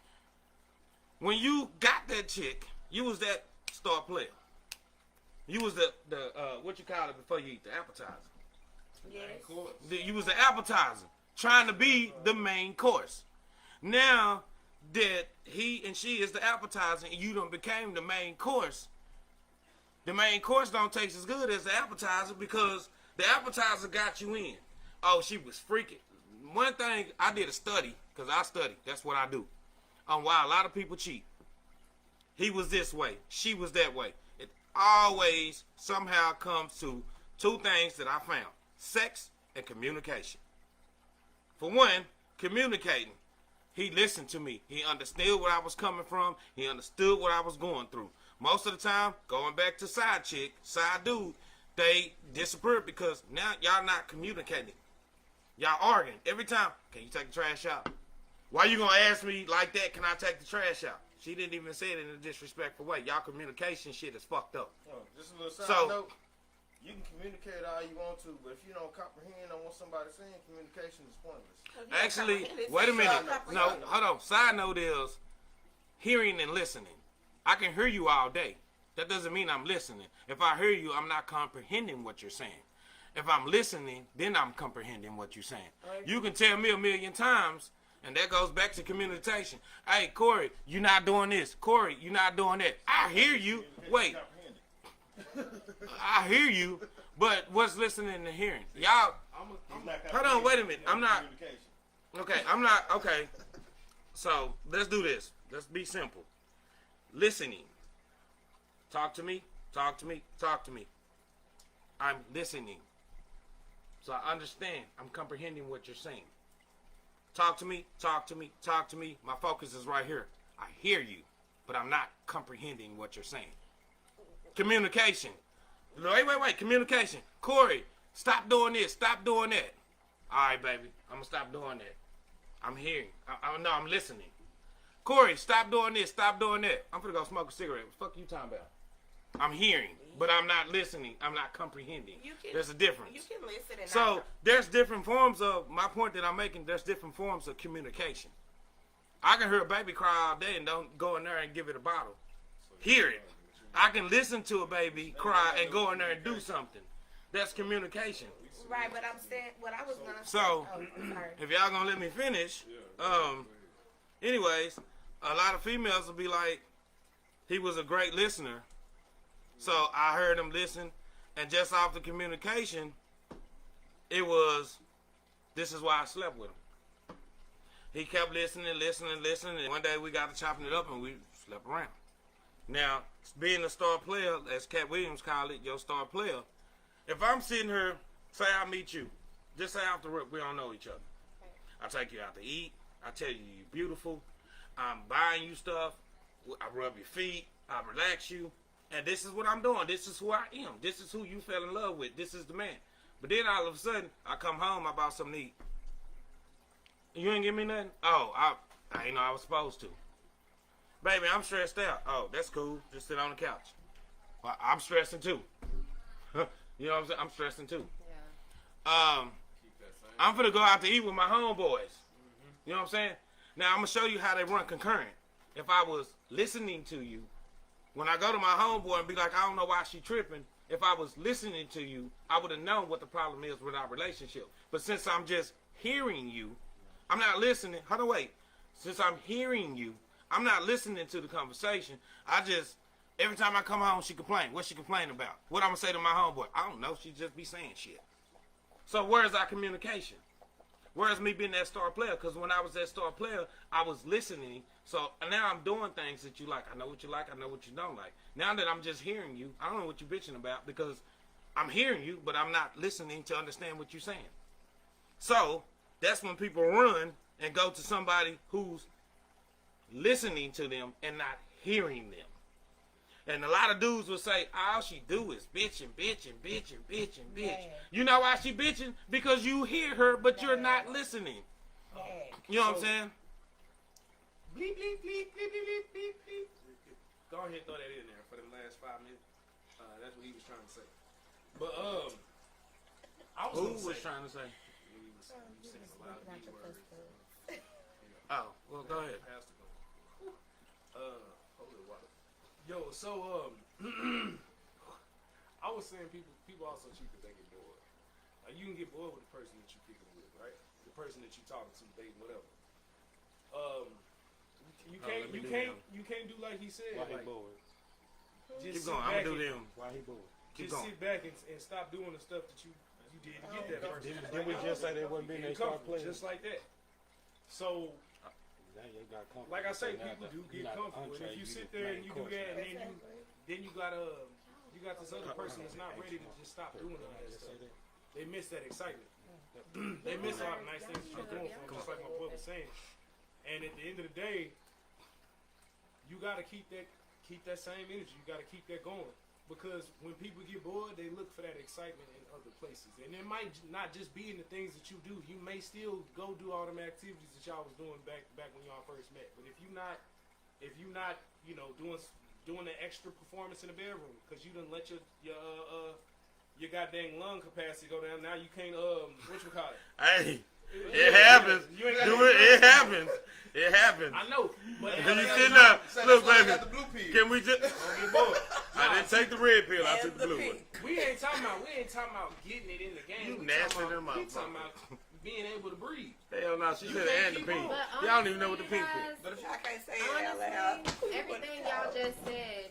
when you got that chick, you was that star player. You was the what you call it before you eat, the appetizer. Yes. You was the appetizer, trying to be the main course. Now that he and she is the appetizer and you done became the main course don't taste as good as the appetizer because the appetizer got you in. Oh, she was freaking. One thing, I did a study, because I study, that's what I do, on why a lot of people cheat. He was this way, she was that way. It always somehow comes to two things that I found: sex and communication. For one, communicating. He listened to me. He understood where I was coming from. He understood what I was going through. Most of the time, going back to side chick, side dude, they disappeared because now y'all not communicating. Y'all arguing. Every time, can you take the trash out? Why you gonna ask me like that, can I take the trash out? She didn't even say it in a disrespectful way. Y'all communication shit is fucked up. Oh, just a little side So- note. You can communicate all you want to, but if you don't comprehend on what somebody's saying, communication is pointless. Actually, wait a minute. No, hold on. Side note is hearing and listening. I can hear you all day. That doesn't mean I'm listening. If I hear you, I'm not comprehending what you're saying. If I'm listening, then I'm comprehending what you're saying. You can tell me a million times, and that goes back to communication. Hey, Corey, you're not doing this. Corey, you're not doing that. I hear you. Wait, I hear you, but what's listening and hearing? Y'all, hold on, wait a minute. I'm not. Okay, I'm not. Okay. So let's do this. Let's be simple. Listening. Talk to me. Talk to me. Talk to me. I'm listening. So I understand. I'm comprehending what you're saying. Talk to me. Talk to me. Talk to me. My focus is right here. I hear you, but I'm not comprehending what you're saying. Communication. Wait. Communication. Corey, stop doing this. Stop doing that. All right, baby. I'm going to stop doing that. I'm hearing. No, I'm listening. Corey, stop doing this. Stop doing that. I'm going to go smoke a cigarette. What the fuck you talking about? I'm hearing, but I'm not listening. I'm not comprehending. There's a difference. You can listen and So not. there's different forms of, my point that I'm making, there's different forms of communication. I can hear a baby cry all day and don't go in there and give it a bottle. Hear it. I can listen to a baby cry and go in there and do something. That's communication. Right, but I'm saying what I was gonna So, say. Oh, sorry. if y'all gonna let me finish, anyways, a lot of females will be like, he was a great listener. So I heard him listen, and just off the communication, it was, this is why I slept with him. He kept listening, and one day we got to chopping it up and we slept around. Now, being a star player, as Cat Williams called it, your star player. If I'm sitting here, say I meet you, just say off the rip, we don't know each other. I take you out to eat. I tell you you're beautiful. I'm buying you stuff. I rub your feet. I relax you. And this is what I'm doing. This is who I am. This is who you fell in love with. This is the man. But then all of a sudden, I come home, I bought something to eat. You ain't give me nothing? Oh, I ain't know I was supposed to. Baby, I'm stressed out. Oh, that's cool. Just sit on the couch. Well, I'm stressing too. You know what I'm saying? I'm stressing too. Yeah. I'm finna go out to eat with my homeboys. You know what I'm saying? Now, I'm gonna show you how they run concurrent. If I was listening to you, when I go to my homeboy and be like, I don't know why she tripping, if I was listening to you, I would have known what the problem is with our relationship. But since I'm just hearing you, I'm not listening. Hold on, wait. Since I'm hearing you, I'm not listening to the conversation. Every time I come home, she complain. What she complaining about? What I'm going to say to my homeboy? I don't know. She just be saying shit. So where's our communication? Where's me being that star player? Because when I was that star player, I was listening. So now I'm doing things that you like. I know what you like. I know what you don't like. Now that I'm just hearing you, I don't know what you're bitching about because I'm hearing you, but I'm not listening to understand what you're saying. So that's when people run and go to somebody who's listening to them and not hearing them. And a lot of dudes will say, all she do is bitch and bitch and bitch and bitch and bitch. Yeah. You know why she bitching? Because you hear her, but you're not listening. Yeah. You know what I'm saying? Bleep, bleep, bleep, bleep, bleep, bleep, bleep. Go ahead and throw that in there for the last 5 minutes. That's what he was trying to say. But, I was Who gonna was say, trying to say? he was saying a lot of D words. Oh, well, go ahead. Pastor go. Holy water. Yo, so I was saying people also cheat because they get bored. You can get bored with the person that you're kicking with, right? The person that you're talking to, dating, whatever. You can't do like he said. Why he like, bored? just Keep sit going. I'm back going to do and- them. Why he bored? Keep Just going. sit back and stop doing the stuff that you did to get that person. Didn't we just say they wasn't being Get a star comfortable, player? just like that. So, like I say, people do get comfortable, and if you sit there and you do that, and then you got this other person that's not ready to just stop doing all that stuff. They miss that excitement. They miss all the nice things that you're doing for them, just like my brother was saying. And at the end of the day, you gotta keep that same energy. You gotta keep that going. Because when people get bored, they look for that excitement in other places. And it might not just be in the things that you do. You may still go do all them activities that y'all was doing back when y'all first met. But if you not, doing the extra performance in the bedroom because you done let your goddamn lung capacity go down. Now you can't whatchamacallit. Hey, it happens. You ain't got Do no it. It drugs. happens. It happens. I know, but Then you sitting up. Look, baby. got the blue pill. Can we just? don't get bored. I didn't take the red pill. I And took the the blue one. pink. We ain't talking about getting it in the game. You we nasty talking than about, we motherfucker. talking about being able to breathe. Hell no, she You said can't and the keep pink. on. But Y'all don't even know what the pink honestly, is. But if I can't say it out loud. honestly, everything y'all just said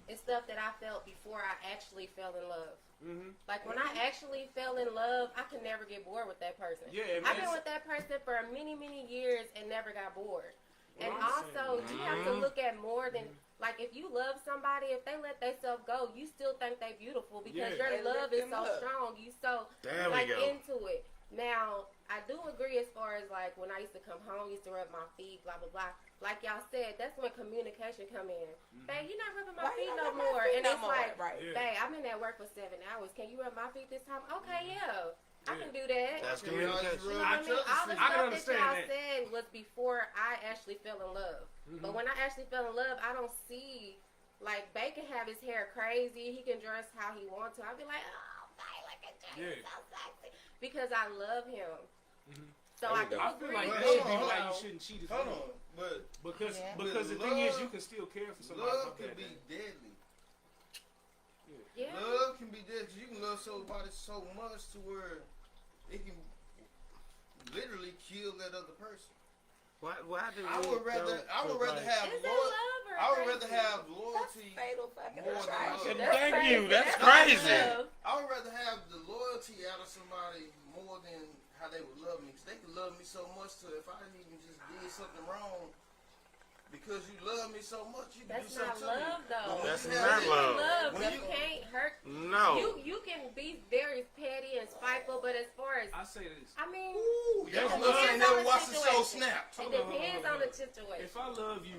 is stuff that I felt before I actually fell in love. Mm-hmm. Like when I actually fell in love, I could never get bored with that person. Yeah, it I've been makes- with that person for many, many years and never got bored. Well, And I'm also, saying- you have to look at more than like if you love somebody, if they let themselves go, you still think they beautiful because Yeah. your They love lift is them so up. strong. You so There we like go. into it. Now, I do agree as far as like when I used to come home, used to rub my feet, blah blah blah. Like y'all said, that's when communication come in. Babe, you're not rubbing my Why feet you no not rubbing my more, feet and no it's more? like, Right. Yeah. babe, I've been at work for 7 hours. Can you rub my feet this time? Okay, yeah, I Yeah. can do that. That's Okay, y'all just communication. You rub know what I each mean? other's All the feet. I can stuff that understand y'all that. said was before I actually fell in love. But when I actually fell in love, I don't see like Bae can have his hair crazy. He can dress how he wants to. I'd be like, oh, Bae, look at you, Yeah. he's so sexy, because I love him. Mhm. So There I you do go. I feel agree. like Well, that hold should be on, why hold you on. shouldn't cheat as Hold well. on, but Because Yeah. the But thing is, love- you can still care for somebody. love My can bad, be man. deadly. Yeah. Love can be deadly. You can love somebody so much to where it can literally kill that other person. Why do I we would rather go I would for, rather like- have Is it loyalty. love or I would rather crazy? have That's loyalty. fatal fucking More than attraction. love. That's Thank crazy. you. That's That's crazy. love. I would rather have the loyalty out of somebody more than how they would love me. Because they could love me so much to if I didn't even just did something wrong, because you love me so much, you can That's do not something to me. love, though. But when That's you not have love. Love, When you you- can't hurt. No. You can be very petty and spiteful, but as far as I say this. I mean, Ooh, y'all That's must love. ain't never It's on the watched the show situation. Snap. it depends on the situation. If I love you,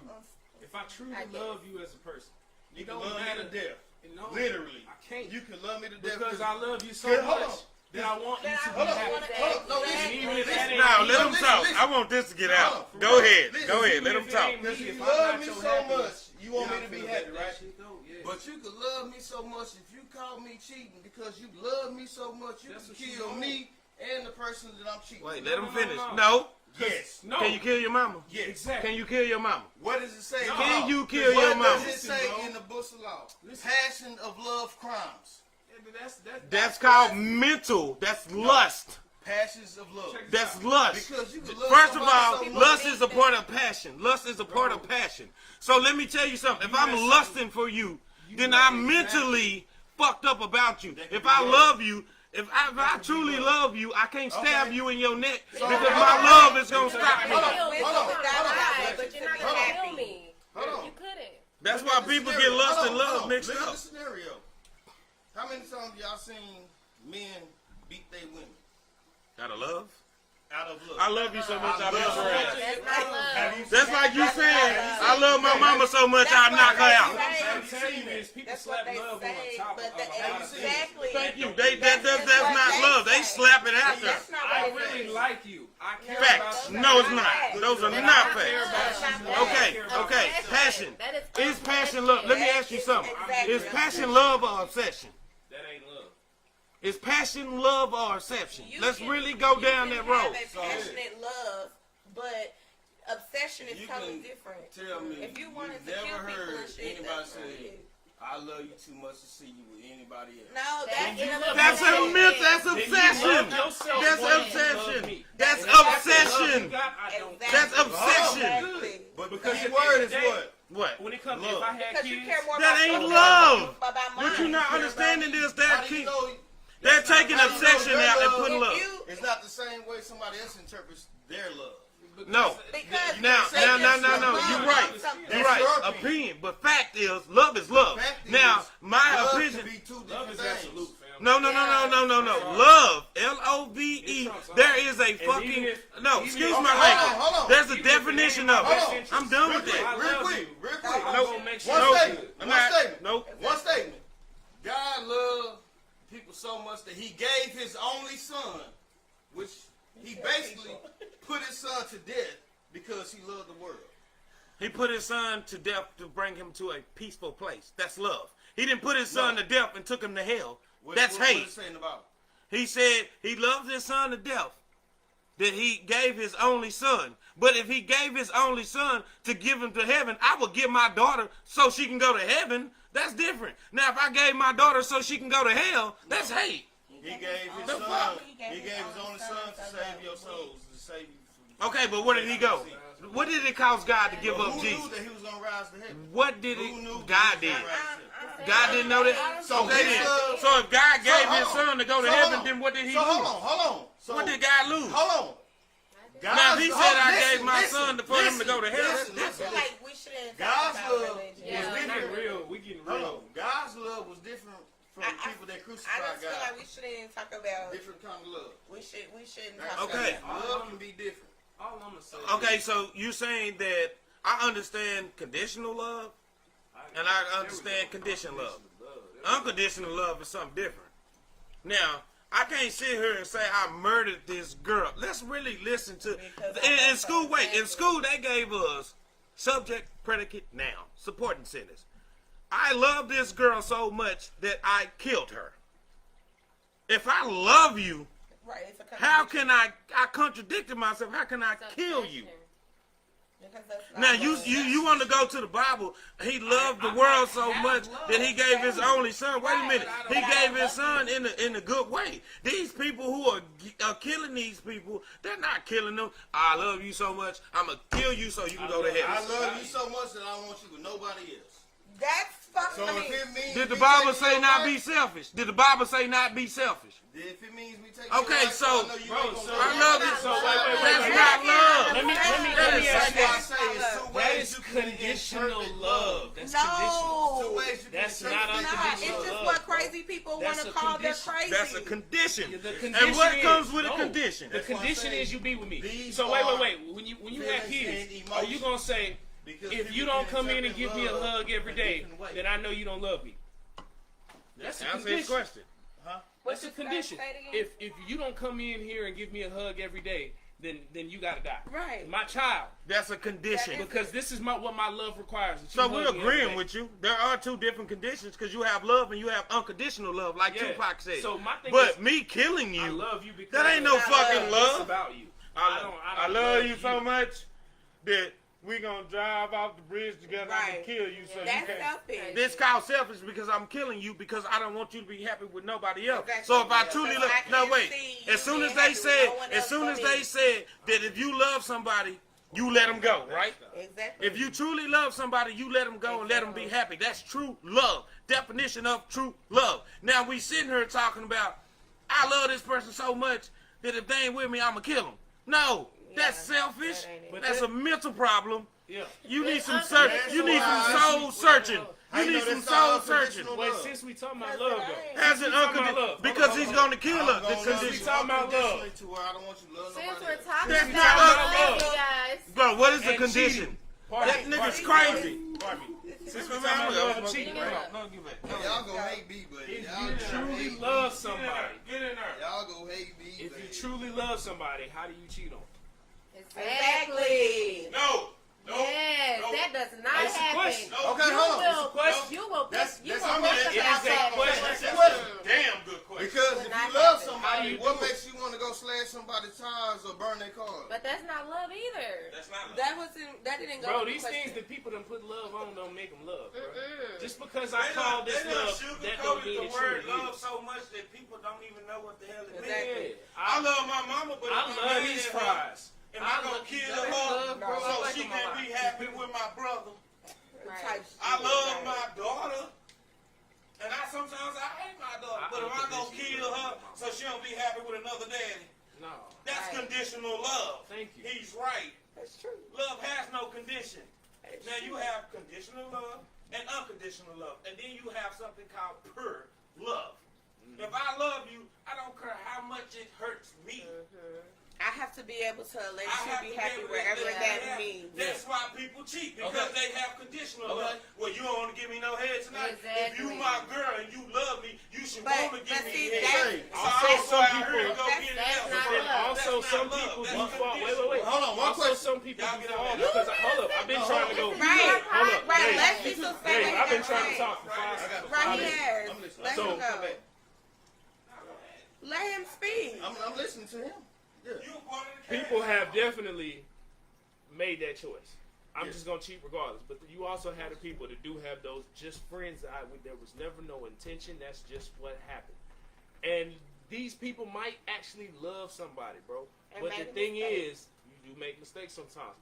if I truly I guess. love you as a person, You it can don't love me matter. to death. No, Literally. I can't. You can love me to death. Because I love you so Good, hold much on. that I want you That to I be Hold on, happy. hold on. No, listen. And even if that ain't Now, me, let him listen, talk. listen. I want this to get Hold out. on. Go ahead. Listen, Go ahead. even Let if him it talk. ain't Because me, you if I'm love not me your so happiness, much, you want me then to I be feel happy, let that right? shit go, yeah. But you could love me so much if you call me cheating because you love me so much, you That's can what you kill want. me and the person that I'm cheating Wait, with. let him No. finish. No. No. Yes. No. Can you kill your mama? Yes. Exactly. Can you kill your mama? What does it say? No. Can you kill What your mama? does it say Listen, bro. in the books of law? Listen. Passion of love crimes. Yeah, That's called mental. That's lust. Passions of love. Check That's lust. Because you can love First of somebody all, so much. lust is a part of passion. Lust is a part of passion. So let me tell you something. If I'm lusting for you, then I'm mentally fucked up about you. If I love you, if I truly love you, I can't stab Okay. you in your neck because hold my on. love is gonna stop You me. Hold on, can kill me hold on, without hold on. lie, but you're not Hold gonna on. kill me. Hold on. You couldn't. That's Look why at the people get scenario. lust Hold and on, hold love on. mixed Look at up. the scenario. How many times y'all seen men beat their women Gotta love. out of love? I love you so much I love beat your you. ass. That's not love. That's like you saying, I love my mama so much I knock her out. I'm telling you is people That's what slap they love say, on top but of a lot of things. exactly. Thank you. That's That's what not they love. They say. slap it after. That's not I what it really is. like you. I care Facts. about you. No, it's not. Those are not facts. That's Okay, not okay. facts. Passion. That Is passion love? Let me ask you something. Exactly. Is passion love or obsession? That ain't love. Is passion love or obsession? You Let's can- really go down you that can road. have a passionate love, but obsession is You totally can different. Tell me, If you wanted to never kill people heard and shit, anybody that's what say, it is. I love you too much to see you with anybody else. No, Then you love That's yourself. a myth. That's Then you obsession. love yourself That's more than you obsession. love me. That's And if that's the love obsession. you got, I don't. Exactly. That's obsession. Exactly. But the Because key at the word end is of the day- what? What? When it comes, Love. if I had Because you kids, care more That about ain't yourself love. than about mine. But you're not Care understanding about this. me. How That do you key. know They're taking how do you know obsession your out and love- putting If love. you, It's not the same way somebody else interprets their love. No. because Now, they no. just You're love right. something. You're That's right. your Opinion. But fact is, love is love. Fact Now, is, my love opinion. can be two love different is things. absolute, fam. No. Love, L-O-V-E. There is a fucking even if- no. even Excuse if- my hold language. on, hold on. There's a Even if it definition ain't of my it. best interest. I'm done with Real that. I quick, real love quick, you. real I'm quick. gonna make sure. One Nope. statement. I'm One not- statement. Nope. One statement. God loved people so much that he gave his only son, which he basically put his son to death because he loved the world. He put his son to death to bring him to a peaceful place. That's love. He didn't put his son to death and took him to hell. That's what hate. is it saying about He said he loved his son to death, that he gave his only son. But if he gave his only son to give him to heaven, I would give my daughter so she can go to heaven. That's different. Now, if I gave my daughter so she can go to hell, that's hate. He gave his The son. fuck? He gave his only son to save your souls, to save you from. Okay, but where did he go? What did it cost God to give But up who Jesus? knew that he was gonna rise to heaven? What did Who it? knew God that did. he was gonna rise to heaven? God didn't know that. So Okay his then. love- So if God gave hold his on. son to go to So heaven, hold on. then what did he So lose? hold on. So What did God lose? hold on. Now, if he said I listen, gave my listen, son for him to go to hell, listen, that's I feel different. like we shouldn't God's talk about love religion. Yeah, was We different. getting real. We getting Hold real. on. God's love was different from the people that I crucified just feel God. like we shouldn't talk about. Different kind of love. We shouldn't talk Okay. about. Love can be different. All I'm gonna say. Okay, so you saying that I understand conditional love, and I understand conditional love. Unconditional love is something different. Now, I can't sit here and say I murdered this girl. Let's really listen to. In school, wait. In school, they gave us subject, predicate, noun, supporting sentence. I love this girl so much that I killed her. If I love you, Right. It's a how can I contradicted myself. How can I kill you? Because that's not Now love. you want to go to the Bible? He loved the world so much that he gave his only son. Wait a minute, he gave his son in a good way. These people who are killing these people, they're not killing them. I love you so much, I'm gonna kill you so you can go to I heaven. love you so much that I don't want you with nobody else. That's fuck? So I mean, if it means Did the me Bible taking say your not wife- be selfish? Did the Bible say not be selfish? If it means me taking Okay, your wife, so- I know you Bro, ain't gonna so- go. I love it. So wait. That's not love. Let me That's ask why I you say this. it's two That ways is you can conditional interpret love. That's conditional. Two no. ways you can That's interpret not it. It's not. unconditional It's just love, what bro. crazy people want That's to a call their condition. crazy. That's a condition. The And condition what is- comes with a no. condition? The That's why I'm condition saying is you be with me. these So are wait. When you have feelings kids, and are you gonna say Because if people you don't can come in and interpret give me a love hug every a day, different way. then I know you don't love me? That's a Answer his condition. question. Huh? That's a condition. Say it again. If you don't come in here and give me a hug every day, then you gotta die. Right. My child, That's a condition. because this is what my love requires. that you So hug we're me every agreeing day. with you. There are two different conditions because you have love and you have unconditional love, like Yeah. Tupac said. So my thing But is, me killing I you, love you because that ain't no It's fucking It's love. about you. I love you so much that we gonna drive off the bridge together Right. and kill you. So you That's can't. selfish. This called selfish because I'm killing you because I don't want you to be happy with nobody else. Exactly. So if I Yeah. truly Because love, I no can't wait. see you As soon as being they happy with said, no one as else soon but as me. they said that if you love somebody, you let them go, right? Exactly. If you truly love somebody, you let them go and let them be happy. That's true love. Definition of true love. Now we sitting here talking about, I love this person so much that if they ain't with me, I'ma kill them. No, that's Yeah, selfish. that ain't it. But That's a mental problem. Yeah. You need It's some search. unconditional You need some love. soul searching. How You you need know some that's not soul searching. unconditional Wait, love? since we talking about That's love what I though, ain't- As an Since we talking about unconditional, love, because hold he's on. gonna kill I'm her. The gonna love condition. you talking about love. unconditionally to where I don't want you to love Since nobody we're else. talking That's about not love, love. guys. Bro, what is a And condition? cheating. Pardon That me, nigga's pardon me, crazy. pardon me. Since This we're is talking about my love and love. cheating, Hold right? on. No, give it. Y'all gonna hate me, but If y'all you gonna truly hate love me. somebody, Get in there. Y'all gonna hate me. if but you truly love somebody, how do you cheat on? Exactly. No. No. Yes, no. that does not It's a happen. question. No. Okay, You hold on. will, question. you will, That's- you that's- will I mean, think it about is a that. question. That's Question. a damn good question. Because Would if not you love happen. somebody, How do you what do it? makes you want to go slash somebody's tires or burn their car? But that's not love either. That's not love. That didn't go. Bro, with the these question. things that people done put love on don't make them love, bro. Mm-mm. Just because I call this love, that don't mean the it word truly love is. so much that people don't even know what the hell it means. Exactly. I love my mama, but if I my love man these had her, fries. and I gonna kill her love, bro. I so like she them a can lot. be happy with my brother. Type I shit. love Right. my daughter, and sometimes I hate my daughter. But if I gonna kill her so she don't be happy with another daddy, No, that's Right. conditional love. thank you. He's right. That's true. Love has no condition. That's Now you true. have conditional love and unconditional love, and then you have something called pure love. If I love you, I don't care how much it hurts me. I have to be able to let I have you to be happy able to wherever let that have- means. That's why people cheat because Okay. they have conditional Okay. love. Well, you don't want to give me no head tonight. If you Exactly. my girl and you love me, you should But- want to give but me see, head. that's- So Also, I some go people- here and go That's- get it that's else. not Then love. also That's some not love. people That's do fall. Wait, conditional. wait. Hold on, one Also, question. some people Y'all do get on fall that. because hold up. I've been No, trying to go. Right, Hold up, right. Dave. Let's be so Dave, I've been trying to talk for Right. 5 seconds. Right I'm here. listening. I'm listening. Let So- him go. Let him speak. I'm listening to him. Yeah. You a part of the People cast. have definitely made that choice. I'm Yeah. just gonna cheat regardless. But you also have the people that do have those just friends that there was never no intention. That's just what happened. And these people might actually love somebody, bro. And But the make a thing mistake. is, you do make mistakes sometimes.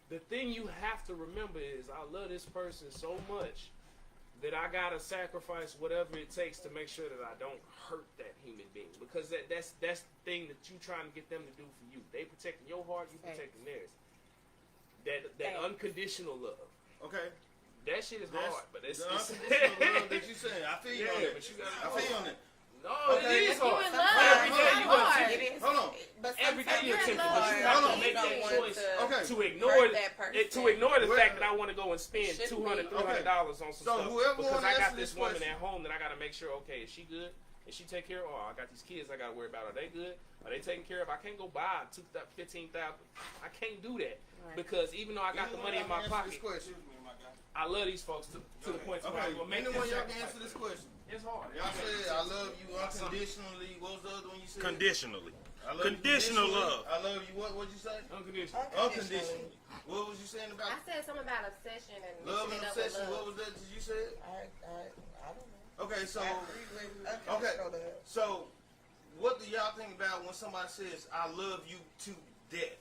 The thing you have to remember is, I love this person so much that I gotta sacrifice whatever it takes to make sure that I don't hurt that human being, because that's the thing that you trying to get them to do for you. They protecting your heart, you Thanks. protecting theirs. That Thanks. unconditional love, Okay. that shit is That's hard, but it's the unconditional love that you saying. I feel you on yeah, that. but you gotta I feel you on that. no, Okay. it is You hard. in love, Every it's day not you gonna hard. take It is. Hold on. But Every day sometimes you're you're tempted, in but love. you have to and make don't that want choice to Okay. to ignore hurt that person. to ignore the Well- fact that I want to go and spend Shouldn't $200, be. $300 on some So stuff whoever because wanna I got answer this this woman question- at home that I got to make sure, okay, is she good? Is she take care of? Oh, I got these kids I got to worry about. Are they good? Are they taken care of? I can't go buy $15,000. I can't do that Right. because even though I got the money in my Answer pocket, this question. I love these folks to the point where Okay. I'm gonna make Anyone this y'all can sacrifice. answer this question. It's hard. Y'all said I love you unconditionally. What was the other one you said? Conditionally. I love you Conditional conditionally. love. I love you. What'd you say? Unconditional. Unconditionally. What was you saying about I said something about obsession and love mixing and it up with obsession? love. What was that you said? I don't know. Okay, so I agree with unconditional love. so what do y'all think about when somebody says I love you to death?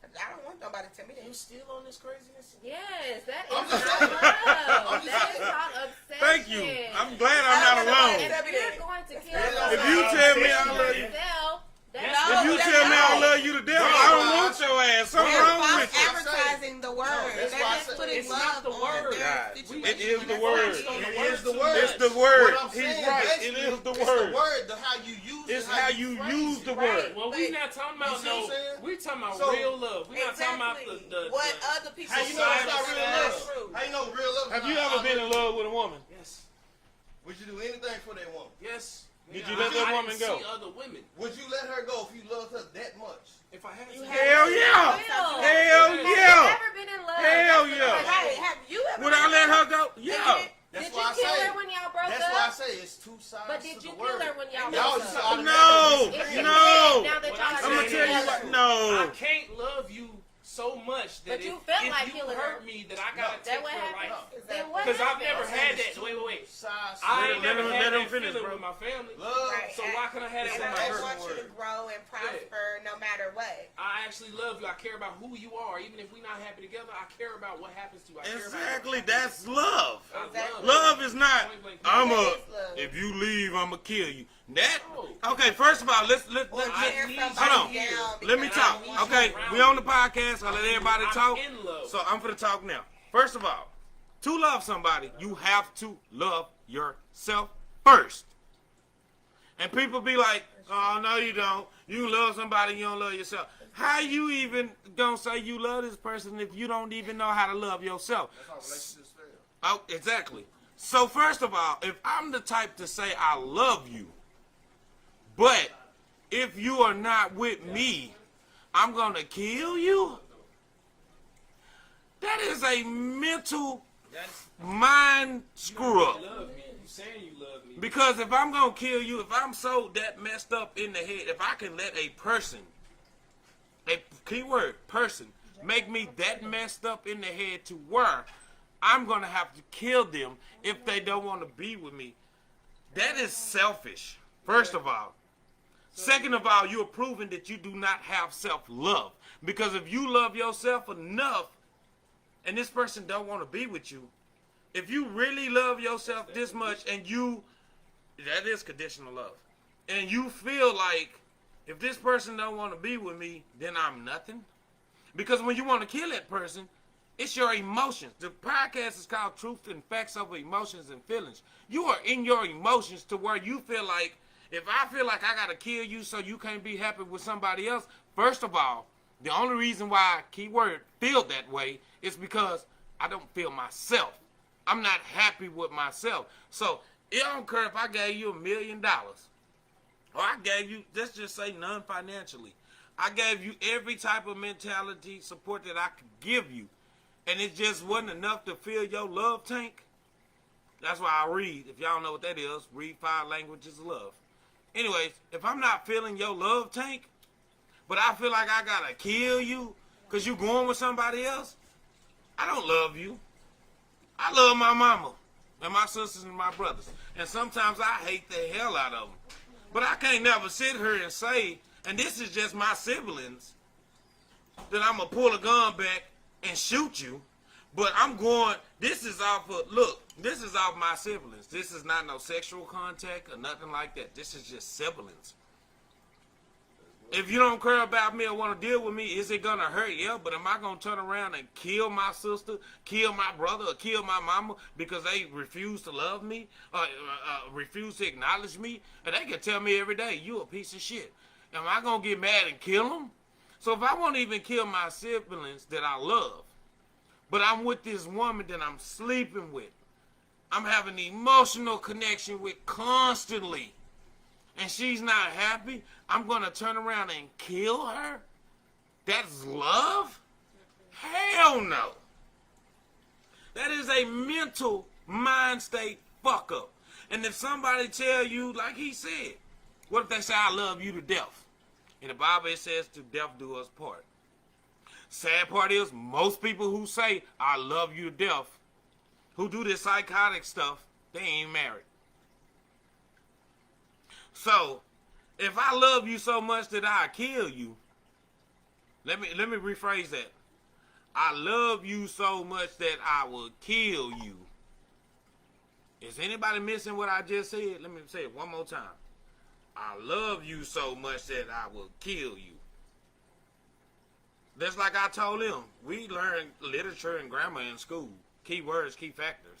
I don't want nobody to tell me You that. still on this craziness? Yes, that is I'm not just saying. love. I'm just That is saying. called obsession. Thank you. I'm glad I'm I not don't know alone. about If you're going to kill If If you tell me I love you, yourself, that's No, if you that's tell me I not. love you to death, I don't want your ass. Something They're wrong false with you. advertising the word. that's They're why I just said putting it's love not the on word. their God, situation. it is the That's word. not It it. is the word. It's the word. What I'm He's saying, right. It basically, is the it's word. the word, how you use it. It's how you phrase use it. the Right. word. Well, we not talking about You see what I'm no. saying? We talking about So- real love. We not talking about Exactly. the What other people How you know it's not say real is love? true. How you know real love? Have you ever been in love with a woman? Yes. Would you do anything for that woman? Yes. Did Yeah, you let that I woman didn't go? See other women. Would you let her go if you loved her that much? If I had You to. have Hell to. yeah. Will. Hell Have yeah. you ever been in love? Hell That's the yeah. question. Right? Have you ever? Would I been let in her love? go? Yeah. That's Did why you I kill say. her when y'all broke That's up? why I say it's two sides But to did the you word. kill her when y'all Y'all broke just up? automatically No. be If you friends. No. did, now that What y'all I'm are I'm gonna saying tell you is- what. I No. can't love you so much that But you if, felt if like you killing hurt her. me, that I gotta No. take That what your happened? life. Then what Because I've happened? never had that. It's Wait. two sides. I Let ain't him- never let had him that finish, feeling bro. with my family. Love. Right. So why can I have that And with my they person want you to word. grow and prosper no matter what. I actually love you. I care about who you are. Even if we're not happy together, I care about what happens to you. I care Exactly. about what That's love. I Exactly. Love is not. I'm That a. is love. If you leave, I'ma kill you. That. No. Okay. First of all, let's Or I tear need somebody hold on. down let me because talk. they want Okay, you. we on the podcast. I'll let everybody I'm talk. in love. So I'm gonna talk now. First of all, to love somebody, you have to love yourself first. And people be like, "Oh no, you don't. You love somebody, you don't love yourself." How you even gonna say you love this person if you don't even know how to love yourself? That's how relationships fail. Oh, exactly. So first of all, if I'm the type to say I love you, but if you are not with me, I'm gonna kill you. That is a mental That's mind screw up. you love me. You saying you love me. Because if I'm gonna kill you, if I'm so that messed up in the head, if I can let a person, a keyword person, make me that messed up in the head to where I'm gonna have to kill them if they don't want to be with me, that is selfish. First of all. Second of all, you're proving that you do not have self-love. Because if you love yourself enough, and this person don't want to be with you, if you really love yourself this much and that is conditional love. And you feel like, if this person don't want to be with me, then I'm nothing. Because when you want to kill that person, it's your emotions. The podcast is called Truth and Facts Over Emotions and Feelings. You are in your emotions to where you feel like, if I feel like I got to kill you so you can't be happy with somebody else, first of all, the only reason why, keyword, feel that way is because I don't feel myself. I'm not happy with myself. So it don't care if I gave you $1 million or I gave you, let's just say non-financially. I gave you every type of mentality support that I could give you. And it just wasn't enough to fill your love tank. That's why I read. If y'all know what that is, read 5 languages of love. Anyways, if I'm not filling your love tank, but I feel like I gotta kill you because you going with somebody else, I don't love you. I love my mama and my sisters and my brothers. And sometimes I hate the hell out of them. But I can't never sit here and say, and this is just my siblings, that I'm going to pull a gun back and shoot you. But I'm going, this is off of, look, this is off my siblings. This is not no sexual contact or nothing like that. This is just siblings. If you don't care about me or want to deal with me, is it going to hurt? Yeah, but am I going to turn around and kill my sister, kill my brother, or kill my mama because they refuse to love me, or refuse to acknowledge me? And they can tell me every day, you a piece of shit. Am I going to get mad and kill them? So if I won't even kill my siblings that I love, but I'm with this woman that I'm sleeping with, I'm having an emotional connection with constantly, and she's not happy, I'm going to turn around and kill her? That's love? Hell no. That is a mental mind state fuck up. And if somebody tell you, like he said, what if they say, I love you to death? In the Bible it says, to death do us part. Sad part is, most people who say, I love you to death, who do this psychotic stuff, they ain't married. So, if I love you so much that I kill you, Let me rephrase that. I love you so much that I will kill you. Is anybody missing what I just said? Let me say it one more time. I love you so much that I will kill you. That's like I told him. We learned literature and grammar in school. Key words, key factors.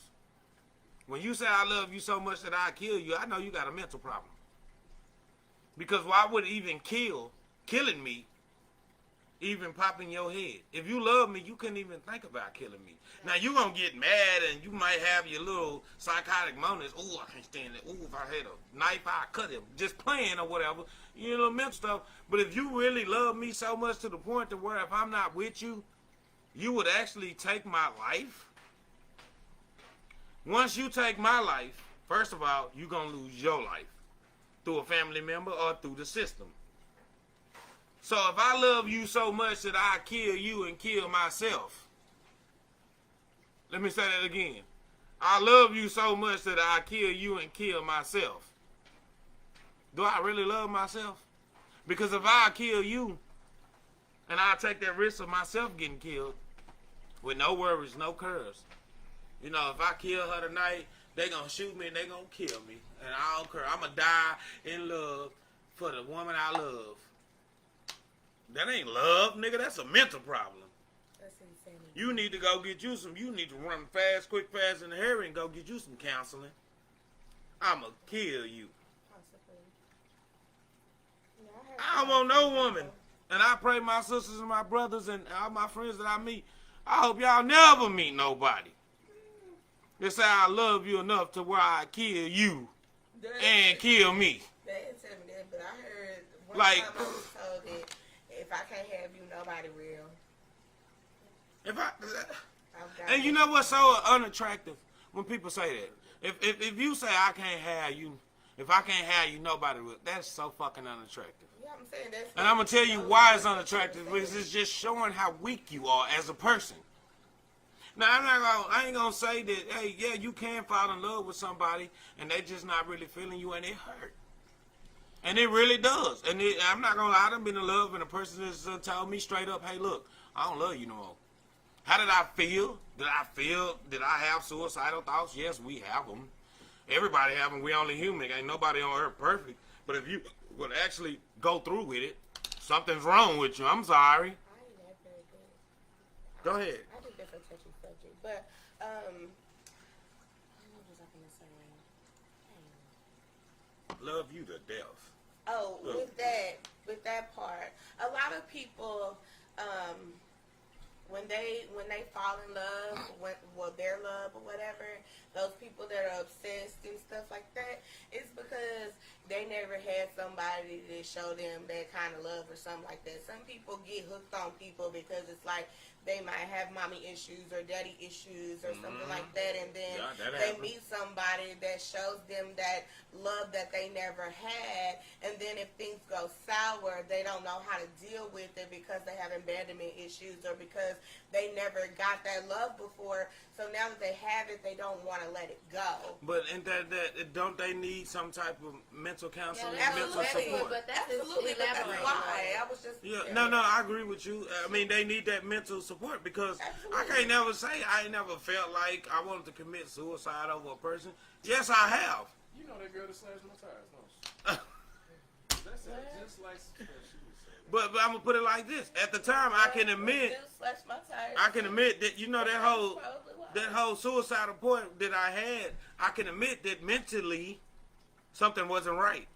When you say I love you so much that I kill you, I know you got a mental problem. Because why would even killing me, even pop in your head? If you love me, you couldn't even think about killing me. Now, you going to get mad and you might have your little psychotic moments. Oh, I can't stand it. Oh, if I had a knife, I'd cut him. Just playing or whatever. You know, mental stuff. But if you really love me so much to the point to where if I'm not with you, you would actually take my life. Once you take my life, first of all, you're going to lose your life through a family member or through the system. So if I love you so much that I kill you and kill myself, let me say that again. I love you so much that I kill you and kill myself. Do I really love myself? Because if I kill you and I take that risk of myself getting killed with no worries, no curves. You know, if I kill her tonight, they gonna shoot me and they gonna kill me. And I don't care. I'm gonna die in love for the woman I love. That ain't love, nigga. That's a mental problem. That's insanity. You need to go get you some. You need to run quick, fast in the hurry and go get you some counseling. I'ma kill you. Possibly. I don't want no woman. And I pray my sisters and my brothers and all my friends that I meet, I hope y'all never meet nobody. They say I love you enough to where I kill you and kill me. They didn't tell me that, but I heard one Like- time I was told that if I can't have you, nobody will. And You know what's so unattractive when people say that? If you say I can't have you, if I can't have you, nobody will. That's so fucking unattractive. Yeah, I'm saying that's. And I'm gonna tell you why it's unattractive, because it's just showing how weak you are as a person. Now I ain't gonna say that. Hey, yeah, you can fall in love with somebody and they just not really feeling you, and it hurt. And it really does. And I'm not gonna lie, I done been in love, and a person has told me straight up, hey, look, I don't love you no more. How did I feel? Did I have suicidal thoughts? Yes, we have them. Everybody have them. We only human. Ain't nobody on earth perfect. But if you would actually go through with it, something's wrong with you. I'm sorry. I ain't that very good. Go ahead. I think that's a touchy subject, but what was I gonna say? Love you to death. Oh, Look. with that part, a lot of people, when they fall in love, their love or whatever, those people that are obsessed and stuff like that, it's because they never had somebody to show them that kind of love or something like that. Some people get hooked on people because it's like they might have mommy issues or daddy issues or something like that, and then they meet somebody that shows them that love that they never had, and then if things go sour, they don't know how to deal with it because they have abandonment issues or because they never got that love before. So now that they have it, they don't want to let it go. But in that don't they need some type of mental counseling, Yeah, mental absolutely. support? But that's Absolutely, but that's elaborate. why I was just Yeah, no, I agree with you. I mean, they need that mental support because I can't never say I ain't never felt like I wanted to commit suicide over a person. Yes, I have. You know that girl that slashed my tires, don't you? That sounds just like what she was saying. But I'm gonna put it like this: at the time, I can admit, that you know that whole suicidal point that I had. I can admit that mentally something wasn't right.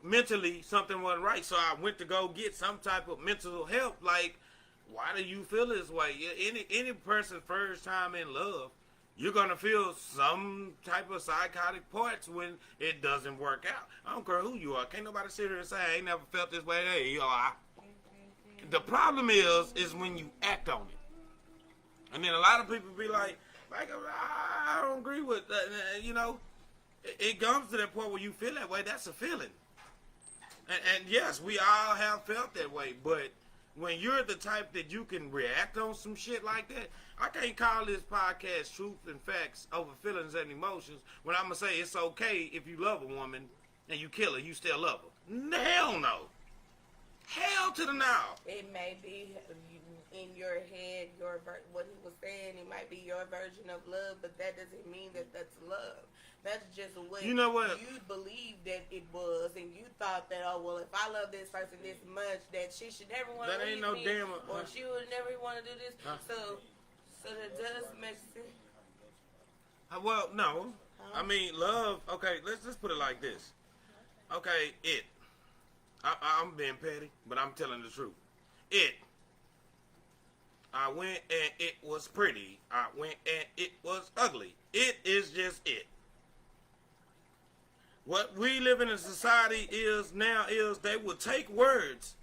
Mentally something wasn't right, so I went to go get some type of mental help. Like, why do you feel this way? Any person first time in love, you're gonna feel some type of psychotic parts when it doesn't work out. I don't care who you are. Can't nobody sit here and say I ain't never felt this way. Hey, you are. The problem is when you act on it, and then a lot of people be like I don't agree with that. You know, it comes to that point where you feel that way. That's a feeling, and yes, we all have felt that way, but when you're the type that you can react on some shit like that, I can't call this podcast Truth and Facts Over Feelings and Emotions when I'm going to say it's okay if you love a woman and you kill her, you still love her. Hell no. Hell to the now. It may be in your head, what he was saying. It might be your version of love, but that doesn't mean that that's love. That's just what You know what? you believed that it was, and you thought that, oh well, if I love this person this much, that she should never want to That leave ain't no me, damn- or she would never want to do this. Huh? So that does make sense. Well, no. I mean, love. Okay, let's just put it like this. Okay, it. I'm being petty, but I'm telling the truth. It. I went and it was pretty. I went and it was ugly. It is just it. What we live in a society is now is they will take words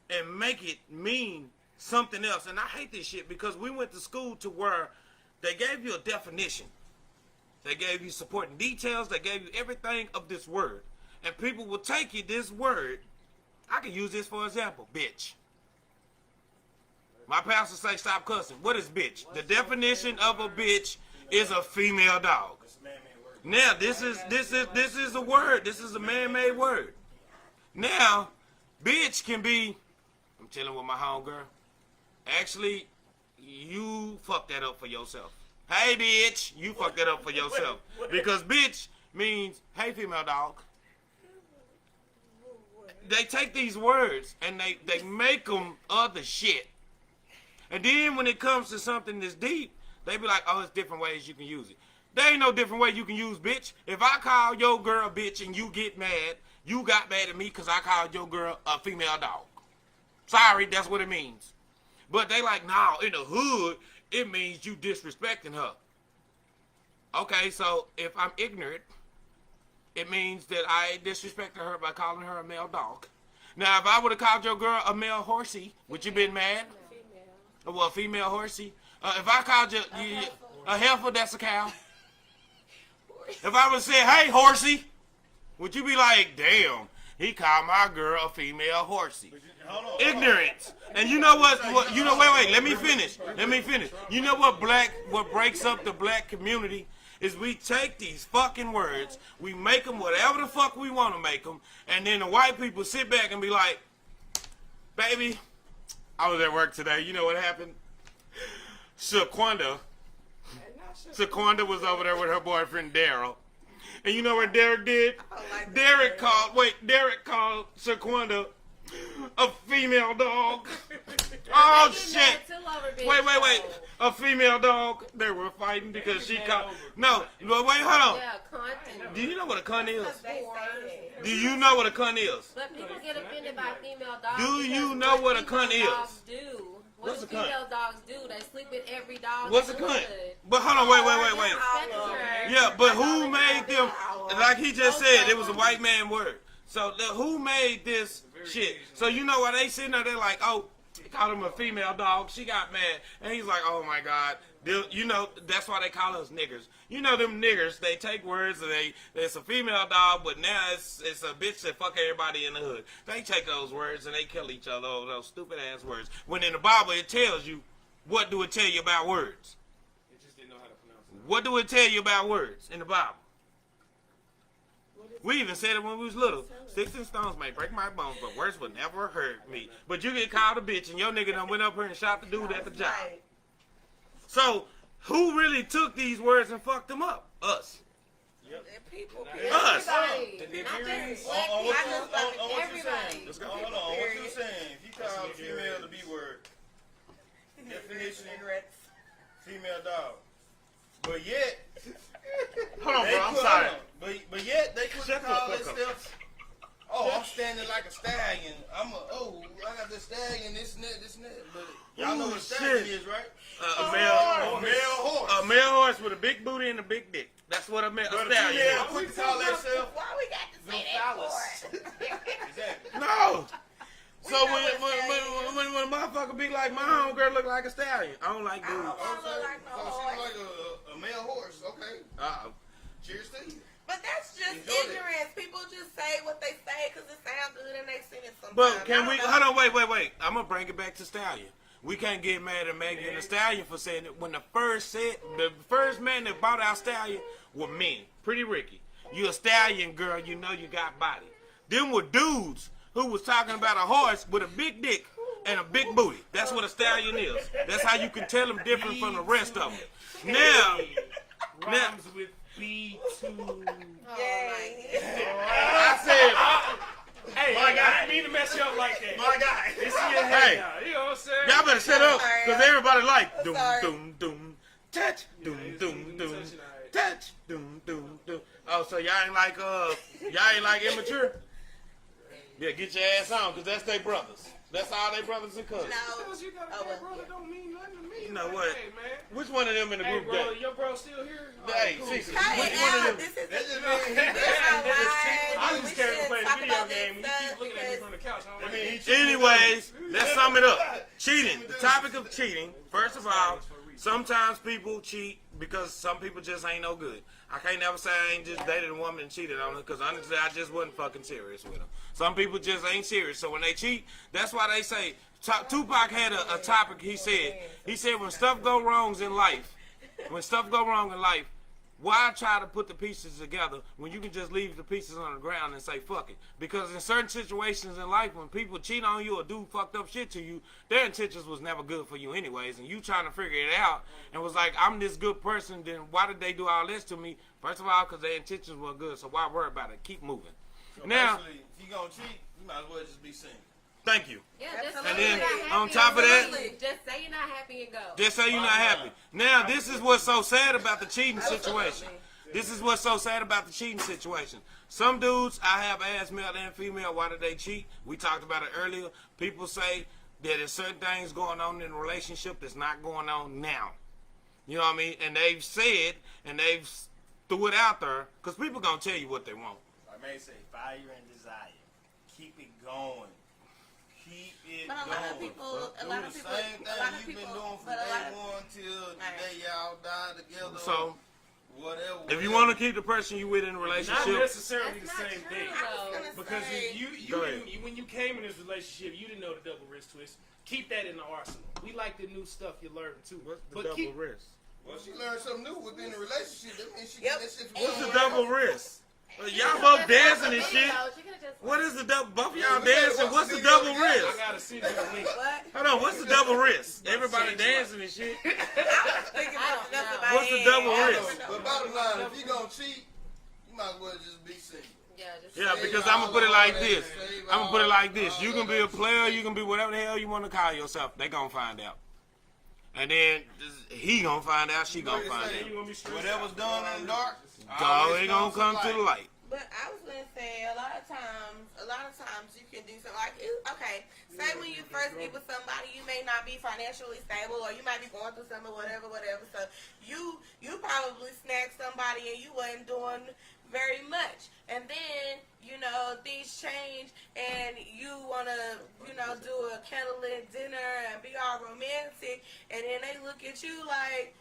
and make it mean something else. And I hate this shit because we went to school to where they gave you a definition. They gave you supporting details. They gave you everything of this word. And people will take you this word. I can use this for example. Bitch. My pastor say stop cussing. What is bitch? The definition of a bitch is a female dog. Now this is a word. This is a man-made word. Now, bitch can be, I'm chilling with my homegirl. Actually, you fucked that up for yourself. Hey, bitch, you fucked that up for yourself. Because bitch means, hey, female dog. They take these words and they make them other shit. And then when it comes to something that's deep, they be like, oh, it's different ways you can use it. There ain't no different way you can use bitch. If I call your girl bitch and you get mad, you got mad at me because I called your girl a female dog. Sorry, that's what it means. But they like, nah, in the hood, it means you disrespecting her. Okay, so if I'm ignorant, it means that I disrespected her by calling her a male dog. Now, if I would have called your girl a male horsey, would you been mad? Well, a female horsey. If I called you a heifer, that's a cow. If I would have said, hey, horsey, would you be like, damn, he called my girl a female horsey? Ignorance. And you know what you know, wait, let me finish. You know what breaks up the black community is we take these fucking words, we make them whatever the fuck we want to make them, and then the white people sit back and be like, baby, I was at work today. You know what happened? Shaquanda was over there with her boyfriend Daryl. And you know what Derek did? Derek called Shaquanda a female dog. Oh shit! Wait! A female dog. They were fighting because she called. No, but wait, hold on. Yeah, cunt. Do you know what a cunt is? They say that. Do you know what a cunt is? But people get offended by female dogs. Do you because know what a cunt female is? dogs do? What's a What cunt? female dogs do? They sleep with every dog. What's a in cunt? the hood. But hold on, wait. Respect her. Yeah, but who made them? Like he just said, it was a white man word. So who made this shit? So you know why they sitting there? They're like, oh, they called him a female dog. She got mad, and he's like, oh my god. You know that's why they call us niggers. You know them niggers. They take words and it's a female dog, but now it's a bitch that fuck everybody in the hood. They take those words and they kill each other over those stupid ass words. When in the Bible it tells you, what do it tell you about words? They just didn't know how to pronounce it. What do it tell you about words in the Bible? We even said it when we was little. Sticks and stones may break my bones, but words will never hurt me. But you get called a bitch and your nigga done went up here and shot the dude at the job. Right. So, who really took these words and fucked them up? Us. People. Us. Everybody. Not just black On what people. you Everybody. saying? Hold on, what you saying? If you call female the B word, definition, female dog. But yet, Hold on, they bro. I'm put- sorry. hold on. But yet they couldn't Shut the call fuck that up. stuff. Oh, I'm standing like a stallion. I got this stallion, this and that. But y'all know Ooh, what a stallion shit. is, right? A male horse. A male horse with a big booty and a big dick. That's what a But a stallion female is. quick to call herself. Why we got to say that for? Exactly. No. So know when what a motherfucker be like, my homegirl look like a stallion. I don't like dudes. I don't look like no So horse. she's like a male horse. Okay. Uh-oh. Cheers to you. But that's just Enjoy it. ignorance. People just say what they say because it sounds good and they sing it sometimes. But can I we, don't know. hold on, wait. I'm going to bring it back to Stallion. We can't get mad at Megan and the Stallion for saying it. When the first man that bought our Stallion were men. Pretty Ricky. You a Stallion girl, you know you got body. Them were dudes who was talking about a horse with a big dick and a big booty. That's what a stallion is. That's how you can tell them different from the rest of them. Now, Rhymes with B2. I said, Hey, My guy. I didn't mean to mess you up like that. My guy. It's in your Hey. head now. You know what I'm saying? y'all better shut up, because everybody like doom, Sorry. doom, doom, touch, doom, doom, doom, touch, doom, doom, doom. Oh, so y'all ain't like immature? Yeah, get your ass on, because that's their brothers. That's all they brothers and cousins. No. Because you got a Oh, well, gay brother don't mean nothing to me. You know Like, what? Hey, man. Which one of them in the Hey, group bro, that? your bro still here? Hey, Cool. Cece, Cut which it one of out. them? This is That just the means I'm just scared to play the talk video about this game. You keep stuff looking at me because from the couch. I don't I like mean, that. he cheated. Anyways, let's sum it up. Cheating. The topic of cheating. First of all, sometimes people cheat because some people just ain't no good. I can't never say I ain't just dated a woman and cheated on her because honestly I just wasn't fucking serious with her. Some people just ain't serious. So when they cheat, that's why they say Tupac had a topic. He said when stuff go wrong in life, why try to put the pieces together when you can just leave the pieces on the ground and say fuck it? Because in certain situations in life, when people cheat on you or do fucked up shit to you, their intentions was never good for you anyways, and you trying to figure it out and was like, I'm this good person, then why did they do all this to me? First of all, because their intentions were good, so why worry about it? Keep moving. So Now, basically, if you gonna cheat, you might as well just be single. thank you. Yeah, just And say then, you're not happy on top of that- and go. Just say you're not happy and go. Just say you're not happy. Now, this is what's so sad about the cheating situation. This is what's so sad about the cheating situation. Some dudes, I have asked male and female, why did they cheat? We talked about it earlier. People say that there's certain things going on in a relationship that's not going on now. You know what I mean? And they've said, and they've threw it out there, because people going to tell you what they want. I may say fire and desire. Keep it going. Keep it But a going. lot of people, Do the same thing you've been doing from day one till the day y'all die together. So, whatever. if you want to keep the person you with in a Not relationship, necessarily That's the not same true, thing. though. Because Go you ahead. when you came in this relationship, you didn't know the double wrist twist. Keep that in the arsenal. We like the new stuff you learn too. what's the But double keep, wrist? Well, she learned something new within the relationship. That means she Yep. get that shit What's the from double wrist? Y'all both dancing and shit. What is the double? Both of y'all dancing. What's the double I wrist? gotta send you a link. What? Hold on. What's the double wrist? Everybody dancing and shit. Thinking about don't stuff in know. my What's the head. double I don't wrist? know. But bottom line, if you gonna cheat, you might as well just be single. Yeah, just Yeah, Save because all I'm gonna put it like that, this. save I'm gonna put it all- like this. all You can that be a other player. shit. You can be whatever the hell you want to call yourself. They gonna find out. And then he gonna find out. She gonna find You out. gonna be stressed Whatever's out. done in the dark, Dog always ain't gonna comes come to the light. But I was gonna say a lot of times you can do something like okay. Say when you first get with somebody, you may not be financially stable, or you might be going through something, whatever. So you probably snagged somebody and you wasn't doing very much, and then things change and you wanna do a candlelit dinner and be all romantic, and then they look at you like.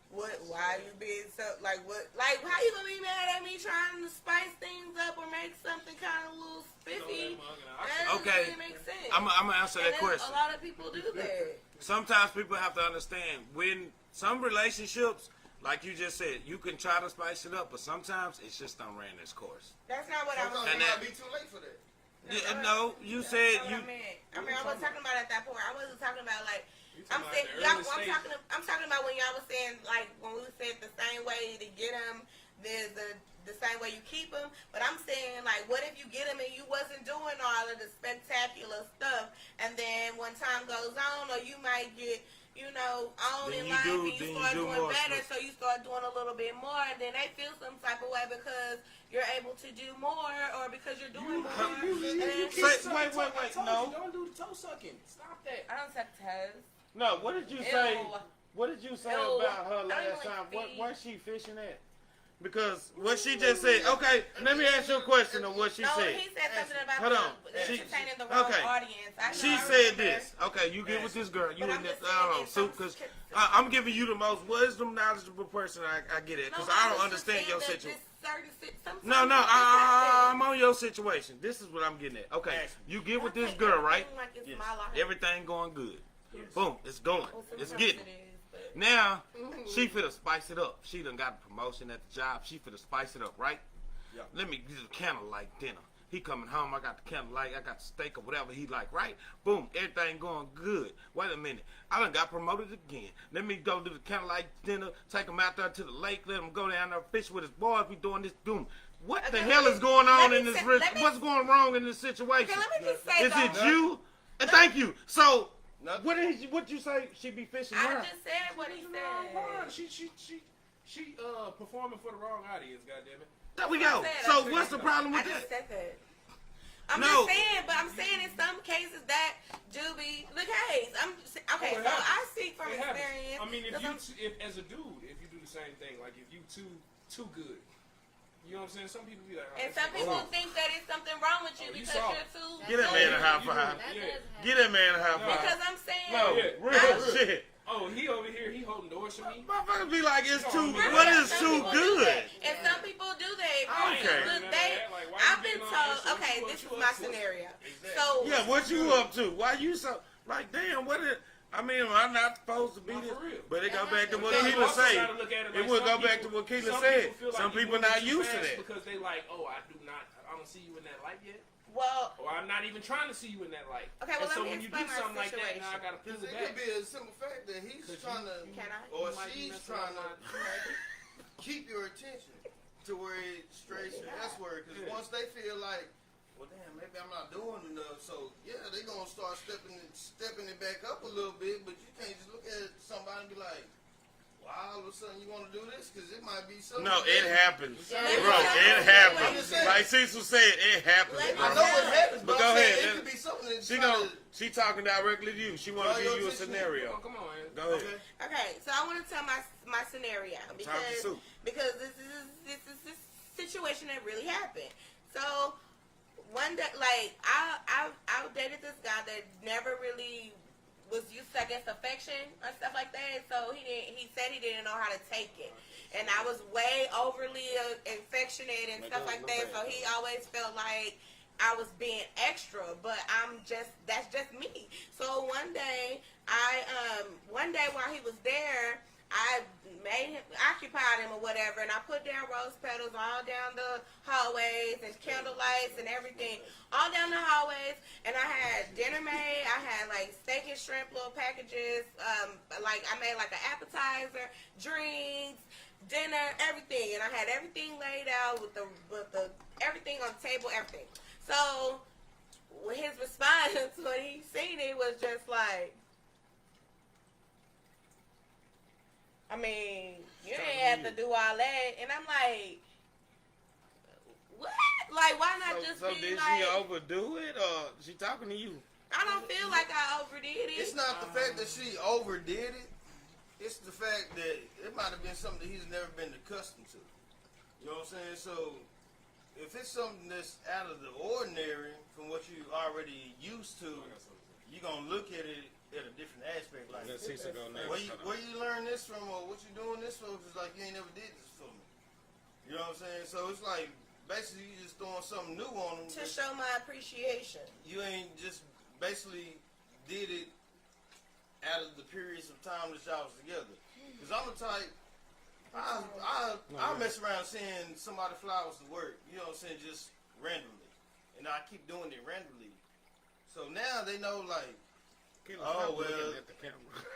What? Why you being so like? What? Like, how you gonna be mad at me trying to spice things up or make something kind of a little spiffy? That doesn't Okay. really make sense. I'm gonna answer And that then question. A lot of people do that. Sometimes people have to understand when some relationships, like you just said, you can try to spice it up, but sometimes it's just done ran its course. That's not what I was sometimes And it that- might be too late for that. Yeah, no, you said That's you. not what I meant. I wasn't talking about at that point. I wasn't talking about like. I'm talking saying, about the y'all, early stages. I'm talking about when y'all was saying like when we said the same way to get them, there's the same way you keep them. But I'm saying like, what if you get them and you wasn't doing all of the spectacular stuff, and then when time goes on, or you might get on Then in you life do- and you then you start do doing more better, stuff. so you start doing a little bit more, and then they feel some type of way because you're able to do more, or because you're doing more. And then- Say- wait, no. Don't do the toe sucking. Stop that. I don't suck toes. No, what did you say? Ew. What did you say Ew. about her I don't last like time? feet. Where's she fishing at? Because what she just said. Okay, let me ask you a question of what she No, said. he said something about Hold on. She- entertaining the wrong okay. audience. I She know, I said remember. this. Okay, you get with this girl. You But in I'm this, just saying I don't know, it's soup, some- because I'm giving you the most wisdom, knowledgeable person I get it, No, because but I was don't just understand saying your that situation. this certain sometimes No, it's I'm happen. on your situation. This is what I'm getting at. Okay, Ask you get with I this take girl, right? everything like it's Yes. my life. Everything going good. Boom, it's going. Well, It's sometimes getting. it is, but- Now, she finna spice it up. She done got a promotion at the job. She finna spice it up, right? Yeah. Let me do candlelight dinner. He coming home, I got the candlelight, I got the steak or whatever he like, right? Boom, everything going good. Wait a minute, I done got promoted again. Let me go do the candlelight dinner, take him out there to the lake, let him go down there fish with his boys. We doing this, doom. What the Okay, hell let is me- going let on me in this? say- Rich? let me- What's going wrong in this situation? Okay, let me just say Is it though. you? And thank you. So, Nothing. what you say? She be fishing I where? just said what he She's in the wrong bar. said. She performing for the wrong audience. Goddamn it. There we That's go. what I said. So That's what's the problem I with just that? said that. I'm No. just saying, but I'm saying in some cases that do be the case. Okay, Oh, it so happens. I speak from It happens. experience. I mean, if 'cause you I'm- if as a dude, if you do the same thing, like if you too good, you know what I'm saying? Some people be like, oh, and this some nigga people soft. think that it's something wrong with you Oh, you because soft. you're too. Get that man a high You- five. That Yeah. does happen. Get that man a high No. five. Because I'm saying. No, Yeah. real I- shit. Oh, he over here, he holding doors for me. Motherfuckers be like, it's No, too. man. What is Some too people do good? that. And some people do that. I ain't Okay. none Look, of they. that. Like, why I've you been getting on told. this? What Okay, you this is up my to? scenario. Exactly. So. Yeah, what you up to? Why you so like? Damn, what is? I mean, I'm not supposed to be No, this, for real. but it go back to what Because you Keela also say. gotta look at it It like would some go back to people- what Keela some said. people feel like Some you people moving not too used to fast that. because they like, oh, I don't see you in that light yet, Well. or I'm not even trying to see you in that light. Okay, well, and let so me when you do explain my something like that, situation. now I gotta pull Because it it back. could be a simple fact that he's Cause trying to, Can I? or You might be she's messing trying up to keep your attention to where it strays to elsewhere. Because Yeah. once they feel like, well, damn, maybe I'm not doing enough. So yeah, they gonna start stepping it back up a little bit. But you can't just look at somebody and be like, wow, all of a sudden you want to do this because it might be something. No, it happens, Yeah. bro. It happens. Like Cecil said, it happens. Let me I bro. know it happens, But but go I'm saying ahead. it could be something that She talking directly to you. She want to Draw give your you a attention. scenario. Come on, man. Go ahead. Okay. Okay, so I want to tell my scenario Talk to because Sue. this situation that really happened. So one day, like I dated this guy that never really was used to, I guess, affection or stuff like that. So he said he didn't know how to take it, and I was way overly affectionate and stuff like that. So he always felt like I was being extra, but that's just me. So one day while he was there, I occupied him or whatever, and I put down rose petals all down the hallways and candle lights and everything all down the hallways. And I had dinner made. I had like steak and shrimp little packages. Like I made like an appetizer, drinks, dinner, everything, and I had everything laid out with the everything on the table, everything. So his response when he seen it was just like, I mean, you didn't have to do all that. And I'm like, what? Like, why not just So be did like, she overdo it, or she talking to you? I don't feel like I overdid it. It's not the fact that she overdid it. It's the fact that it might have been something that he's never been accustomed to. You know what I'm saying? So if it's something that's out of the ordinary from what you already used to, you're gonna look at it at a different aspect. Like, Let Cecil go next. where you learn this from, or what you doing this for? It's like you ain't never did this for me. You know what I'm saying? So it's like basically you just throwing something new on them. to show my appreciation. You ain't just basically did it out of the periods of time that y'all was together. Because I'm the type, I mess around saying somebody flowers to work, you know what I'm saying, just randomly. And I keep doing it randomly. So now they know, like, oh, well,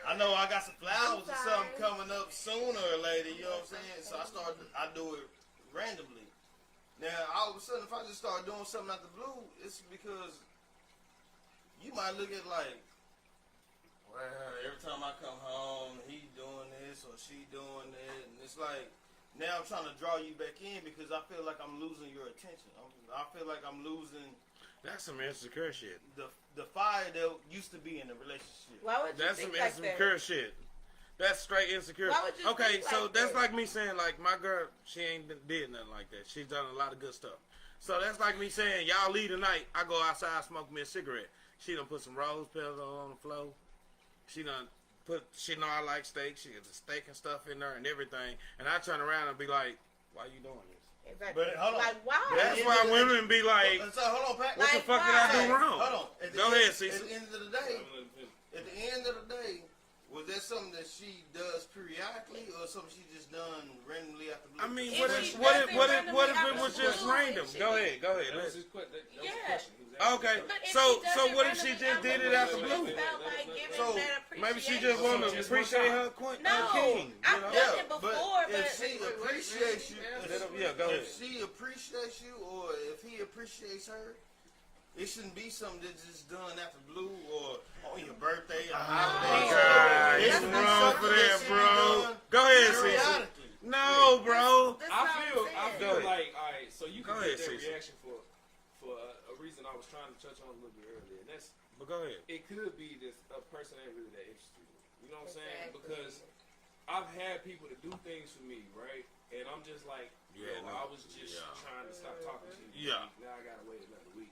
I know I got some flowers or something coming up sooner or later, you know what I'm saying? So I do it randomly. Now, all of a sudden, if I just start doing something out the blue, it's because you might look at like, well, every time I come home, he doing this or she doing that, and it's like, now I'm trying to draw you back in because I feel like I'm losing your attention. I feel like I'm losing That's some insecure shit. the fire that used to be in the relationship. Why would you That's some think like that? insecure shit. That's straight insecure. Why would you Okay, think so like that's that? like me saying, like, my girl, she ain't did nothing like that. She's done a lot of good stuff. So that's like me saying, y'all leave tonight, I go outside, smoke me a cigarette. She done put some rose petals on the floor. She know I like steak. She has the steak and stuff in there and everything. And I turn around and be like, why you doing this? Exactly. But hold on. Like, why? That's Yeah, why yeah, women be like, So hold on, Pat. what the Like, fuck did I do why? wrong? Hold on. Go ahead, Cecil. At the end of the day, Was that something that she does periodically, or something she just done randomly after blue? I mean, If what she if what if doesn't what if randomly what if out it the was just blue, random? she- Go ahead. That was Let's- his that was Yeah. the question. He was asking. Okay, But if so she doesn't what if she randomly just out did the it out the blue, blue? she felt like giving So, that Maybe she appreciation. just want to Just appreciate one her time. queen, No, king. I've You know? done it before, if but she appreciates you, Yeah, go ahead. if she appreciates you, or if he appreciates her, it shouldn't be something that's just done after blue or on your birthday or holiday. God, It you should be wrong something for that that, should be bro. done Go ahead, Cece. periodically. No, bro. That's I not feel what I'm Go feel ahead. like, all right, so you Go can ahead, get that Cece. reaction for a reason I was trying to touch on a little bit earlier, and that's But go ahead. it could be this a person ain't really that interested in you. You know what I'm saying? Exactly. Because I've had people to do things for me, right? And I'm just like, Yeah, yo, no. I was just Yeah. trying to stop talking to you. Yeah. Now I gotta wait another week.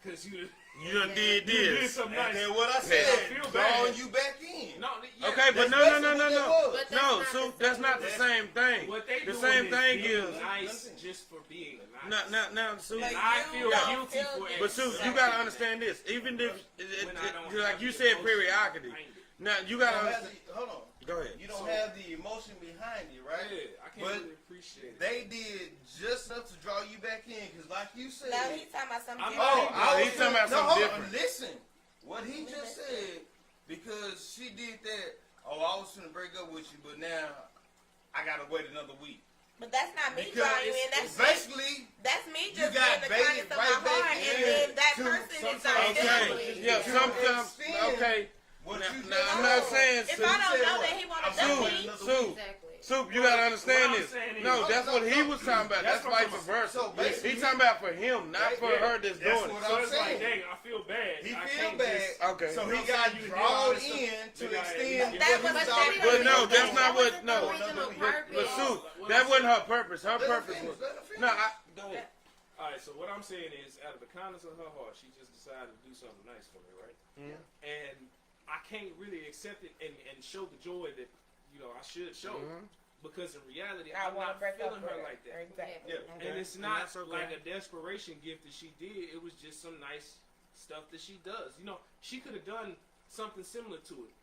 Cause you You done did you did this. something And nice. then what I I said, feel drawing bad. you back in. No, yeah, Okay, but That's no. basically what that was. But that's No, not so the that's same. not the same thing. what they The doing same is thing being is nice just for being now, nice. now, Sue. But And I you feel don't guilty feel for that. But Sue, you accepting gotta that. understand this. Even if, When I don't like have you the said, emotion periodically. behind it. Now you You gotta don't have understand. the- hold on. Go ahead. You don't So- have the emotion behind it, right? Yeah, I can't But really appreciate it. They did just enough to draw you back in, because like you said. Now he's talking about something I'm- different. Oh, he's talking about something hold on, different. Listen, what he just said, because she did that. Oh, I was gonna break up with you, but now I gotta wait another week. But that's not me Because drawing you in. it's That's basically that's me you just got being the baited kindness of right my heart, back and in then that to person is sometimes- not Okay. feeling Yeah, me. sometimes. extend Okay. what Now, you now, just I'm not said. saying If Sue. I don't said know what? that he want to I'm dump doing me, another Sue. Exactly. Soup, you gotta understand What I'm this. saying is- No, that's what he was talking about. That's That's what I'm vice talking versa. So basically- He's talking about for him, not for Yeah, her that's that's doing what it. So I'm it's saying. like, dang, I feel bad. He I feel can't bad. just- Okay. So You know he what I'm got saying? You drawn did all this in to stuff. Nigga, extend. that was what the he But no, that's not what. That No, wasn't the original but purpose. Soup, What that I'm wasn't her purpose. Her Let him purpose finish, was. let him finish. No, go ahead. All right, so what I'm saying is, out of the kindness of her heart, she just decided to do something nice for me, right? Mhm. And I can't really accept it and show the joy that I should show, Mhm. because in reality, I I'm want to not break up feeling with her like that. Exactly. Yeah. Okay. And it's And not that's okay. like a desperation gift that she did. It was just some nice stuff that she does. She could have done something similar to it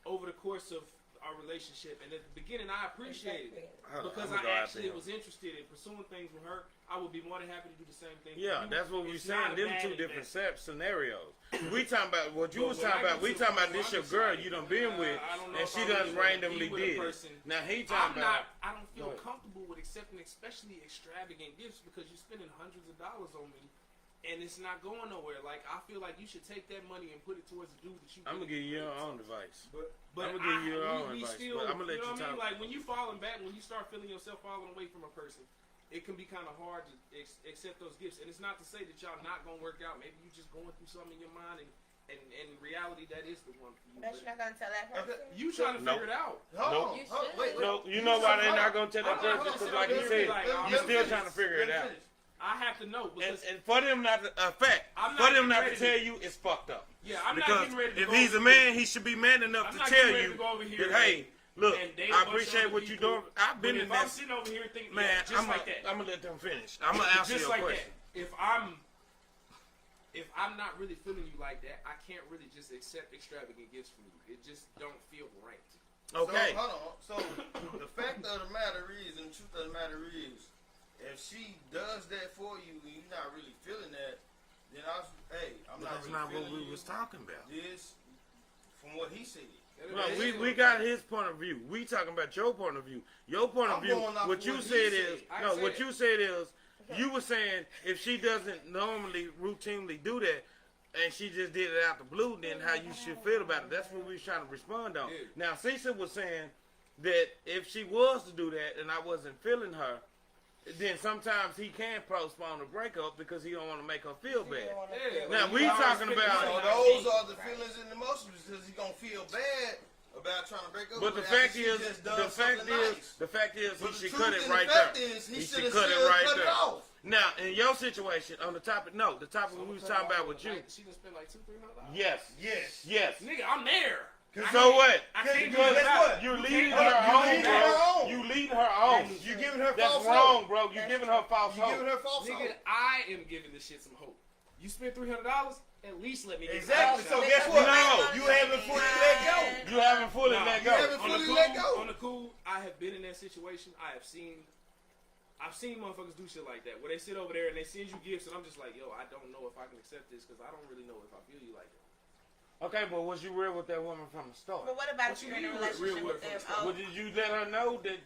over the course of our relationship. And at the beginning, I appreciated it Hold on, because I'ma I go after actually him. was interested in pursuing things with her. I would be more than happy to do the same thing. for Yeah, you. that's what we It's saying. not a Them bad two thing. different scenarios. We talking about what you But was when talking I about. get We to talking the about point this where your I girl decide, you done been with, I don't know and if she I done really wanna randomly be with a did it. person. Now he I talking about. don't feel Go ahead. comfortable with accepting especially extravagant gifts because you're spending hundreds of dollars on me and it's not going nowhere. Like, I feel like you should take that money and put it towards the dude that you I'm gonna really give you your like. own advice. But I'ma give you your own we advice, still, but I'ma let you know you what I mean? talk. Like, when you falling back, when you start feeling yourself falling away from a person, it can be kind of hard to accept those gifts. And it's not to say that y'all not gonna work out. Maybe you just going through something in your mind, and in reality, that is the one for you. But you're not gonna tell that person. You trying to Nope. figure it out. Hold Nope. on, You hold- should. wait. No, you know why they're not gonna tell that Hold on, person? hold on, Because hold like on, you let said, me like, you still trying to figure it out. I have to know because And for them not to I'm for not them not ready to to- tell you, it's fucked up. yeah, I'm not Because getting ready to if go he's a over man, he should be man enough I'm to not tell getting ready you to go over here that, hey, look, and date a I bunch of appreciate other what you're people, doing. I've But been in if I'm that. sitting over here thinking, Man, yeah, just I'm like that, gonna let them finish. I'm gonna answer just your like question. that. If I'm not really feeling you like that, I can't really just accept extravagant gifts from you. It just don't feel right. Okay. So, hold on. So the fact of the matter is, and the truth of the matter is, if she does that for you and you're not really feeling that, then I'm not That's really not what feeling we you. was talking about. This, from what he said. No, we got his point of view. We talking about your point of view. Your point of I'm view. going off What you what he said said. is I no. said- What you said is you were saying if she doesn't normally routinely do that, and she just did it out the blue, then how you should feel about it. That's what we was trying to respond on. Yeah. Now, Cecil was saying that if she was to do that and I wasn't feeling her, then sometimes he can postpone the breakup because he don't want to make her feel bad. Yeah, Now, like, we you always talking spend about- money So on those me. are the feelings and emotions because he's gonna feel bad about trying to break up. But the with her fact after she is, just done the fact something is, nice. the fact is, But he the should truth cut it and right the fact there. is, he He should should have cut it right cut it there. off. Now, in your situation, on the topic, no, the topic we was talking about with you. Like, she done spent like $200-300. Yes, Yes. yes. Nigga, I'm there. I So can't- what? I can't do Because it. guess what? You You leading can't- her you on, leading her bro. on. You leading her on. You giving her That's false wrong, hope. bro. You giving her false You hope. giving her false Nigga, hope. I am giving this shit some hope. You spent $300. At least let me get Exactly. $5. So guess what? No. You haven't fully let go. You haven't fully Nah, let you go. haven't On the fully cool, let go. on the cool, I have been in that situation. I've seen motherfuckers do shit like that, where they sit over there and they send you gifts, and I'm just like, yo, I don't know if I can accept this because I don't really know if I feel you like that. Okay, but was you real with that woman from the start? But what about What you you in a mean real relationship with with them? from the Well, did you let her know that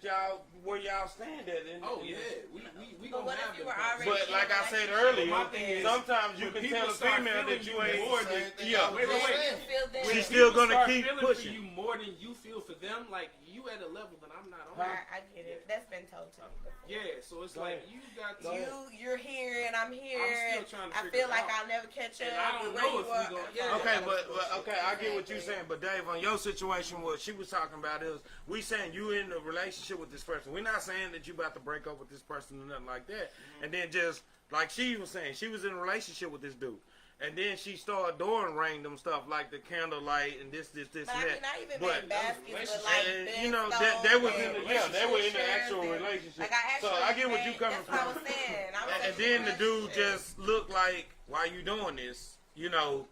where y'all stand at? Oh yeah, we But gonna what if have you them were conversations. But already like I said in a earlier, My thing is, sometimes you when can people tell a start female feeling that you you ain't. more Same thing Yeah. I was Wait, just wait. saying. feel them. She's When still people gonna start keep feeling pushing. for you more than you feel for them. Like you at a level that I'm not on. I get it. That's been told to me before. Yeah, so it's Go like ahead. you got to. You're here and I'm here. I'm still trying to I figure feel it like out. I'll never catch up. And I don't with know where if you we are. gonna- yeah. Okay, but okay, I get what you're saying. But Dave, on your situation, what she was talking about is we saying you in a relationship with this person. We're not saying that you about to break up with this person or nothing like that. And then just like she was saying, she was in a relationship with this dude. And then she started doing random stuff like the candlelight and this, But and I that. mean, I even But- made baskets with like And, you know, they was in the, yeah, they were in the pictures actual and- relationship. Like I So actually I get what you made- coming that's what I from. was saying. I was And actually then the dude relationship. just looked like, why you doing this? You know,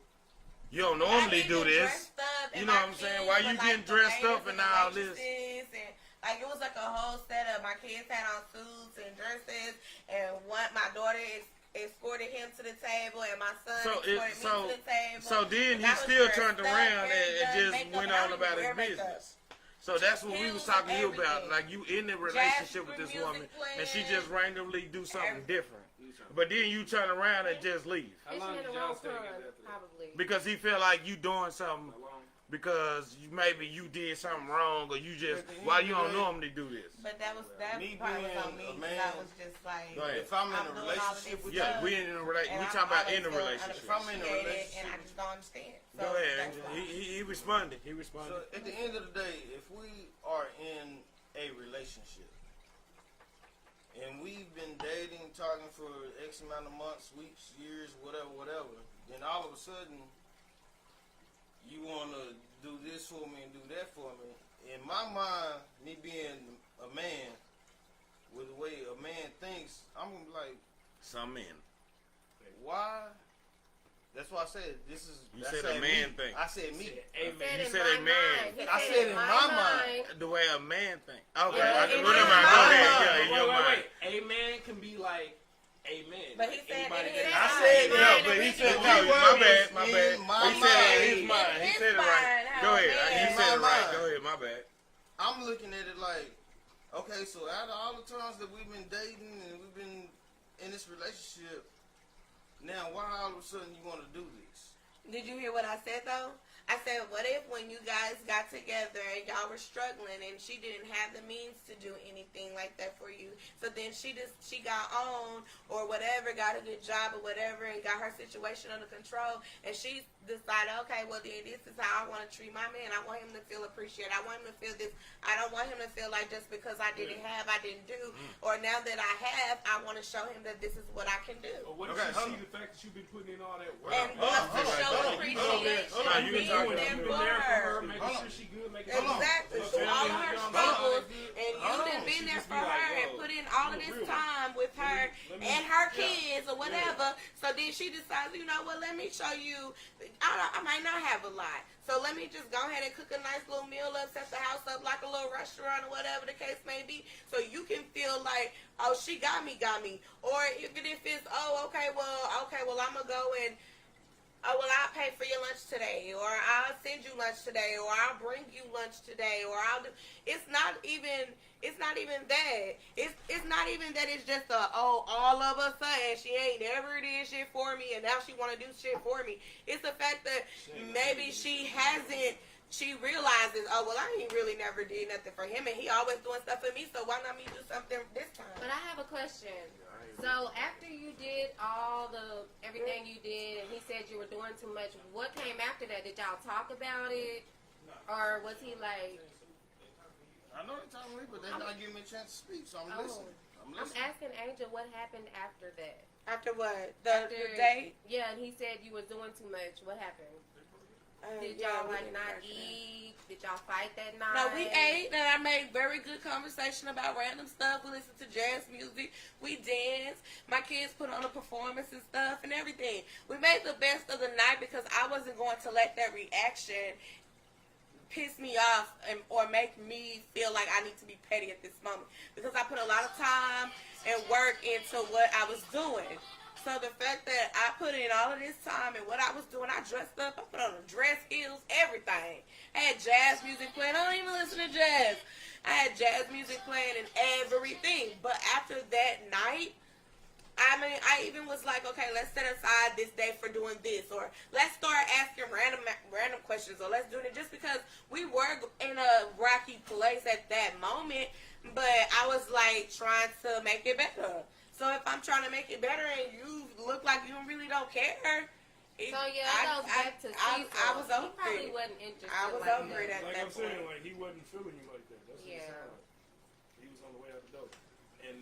you don't I normally even do this. dressed up, and You know my what I'm saying? kids Why were, you like, getting the dressed waiters up and the all this? waitresses, and like it was like a whole setup. My kids had on suits and dresses, and my daughter escorted him to the table, and my son escorted me to the table. So then And he I was still dressed turned up, around hair and done, just makeup, went and I on don't about even his wear makeup. business. So that's what we was Heels, talking to you about. everything. Like you in a relationship with Jazz this woman, music and she playing, just randomly do something everything. different. But then you turn around and just leave How Fishing long in did the y'all wrong stay pond, together after that? probably. because he feel like you doing something How long? because maybe you did something wrong or you just At the end why of you the don't day- normally do this. But that Me part was on being me a 'cause man- I was just like, Go ahead. If I'm in I'm a doing all of relationship this with Yeah, stuff. we in a relationship. and We I talking about always in a feel relationship. If I'm in a unappreciated, relationship- and I just don't understand. So Go ahead, that's Angel. why. He responded. He So responded. at the end of the day, if we are in a relationship and we've been dating, talking for X amount of months, weeks, years, whatever, then all of a sudden you want to do this for me and do that for me. In my mind, me being a man, with the way a man thinks, I'm gonna be like, Some men. why? That's why I said this is. You I said a me. man thing. I said me. He Amen. You in said my a man. mind. He I said in my mind. The way a man think. Okay, Yeah, I, in what my am I? Go mind. ahead. Yeah, in your mind. Wait. A man can be like a man. But he Like, said anybody in his that- I mind. said Mine No, but he originally. said The no. key My word bad. is My in bad. my He said it in his mind. mind. He In said it his right. mind, Go how ahead. a He man- said it In my right. mind. Go ahead. My bad. I'm looking at it like, okay, so out of all the times that we've been dating and we've been in this relationship, now why all of a sudden you want to do this? Did you hear what I said though? I said, what if when you guys got together and y'all were struggling and she didn't have the means to do anything like that for you? So then she got on or whatever, got a good job or whatever, and got her situation under control. And she decided, okay, well then this is how I want to treat my man. I want him to feel appreciated. I want him to feel this. I don't want him to feel like just because I didn't have, I didn't do. Or now that I have, I want to show him that this is what I can do. Or what if Okay, you hold see on. the fact that you've been putting in all that work? And Hold on, wants to hold on, show hold on. appreciation Hold on, you and can being talk You've there been for there for her, her. making Hold sure on. she good, making Hold sure on. Exactly. her Through all of family her is good. struggles, Hold and Hold you done on. been She there just for be like, her and yo, put in all of you a this real one. time with her let me- and her kids or whatever. So then she decides, you know what? Let me show you. I might not have a lot, so let me just go ahead and cook a nice little meal up, set the house up like a little restaurant or whatever the case may be, so you can feel like, oh, she got me. Or even if it's, oh, okay, well, I'm gonna go and. Oh, well, I'll pay for your lunch today, or I'll send you lunch today, or I'll bring you lunch today, or I'll do. It's not even that. It's not even that. It's just all of a sudden she ain't never did shit for me, and now she want to do shit for me. It's the fact that maybe she hasn't. She realizes, oh well, I ain't really never did nothing for him, and he always doing stuff for me. So why not me do something this time? But I have a question. So after you did everything you did, and he said you were doing too much, what came after that? Did y'all talk about it, or was he like? I know they're talking to me, but they're not giving me a chance to speak, so I'm Oh. listening. I'm I'm listening. asking Angel what happened after that. After what? The After date? Yeah, and he said you was doing too much. What happened? Did Yeah, y'all we like didn't not after that. eat? Did y'all fight that night? No, we ate, and I made very good conversation about random stuff. We listened to jazz music. We danced. My kids put on a performance and stuff and everything. We made the best of the night because I wasn't going to let that reaction piss me off or make me feel like I need to be petty at this moment. Because I put a lot of time and work into what I was doing. So the fact that I put in all of this time and what I was doing, I dressed up, I put on a dress, heels, everything. I had jazz music playing. I don't even listen to jazz. I had jazz music playing and everything. But after that night, I mean, I even was like, okay, let's set aside this day for doing this, or let's start asking random questions, or let's do it just because we were in a rocky place at that moment. But I was like trying to make it better. So if I'm trying to make it better and you look like you really don't care, So yeah, it goes back to Cecil. I was He over probably it. wasn't interested. I was like over that. it at Like that I'm saying, point. like he wasn't feeling you like that. That's what it Yeah. sounded like. He was on the way out the door, and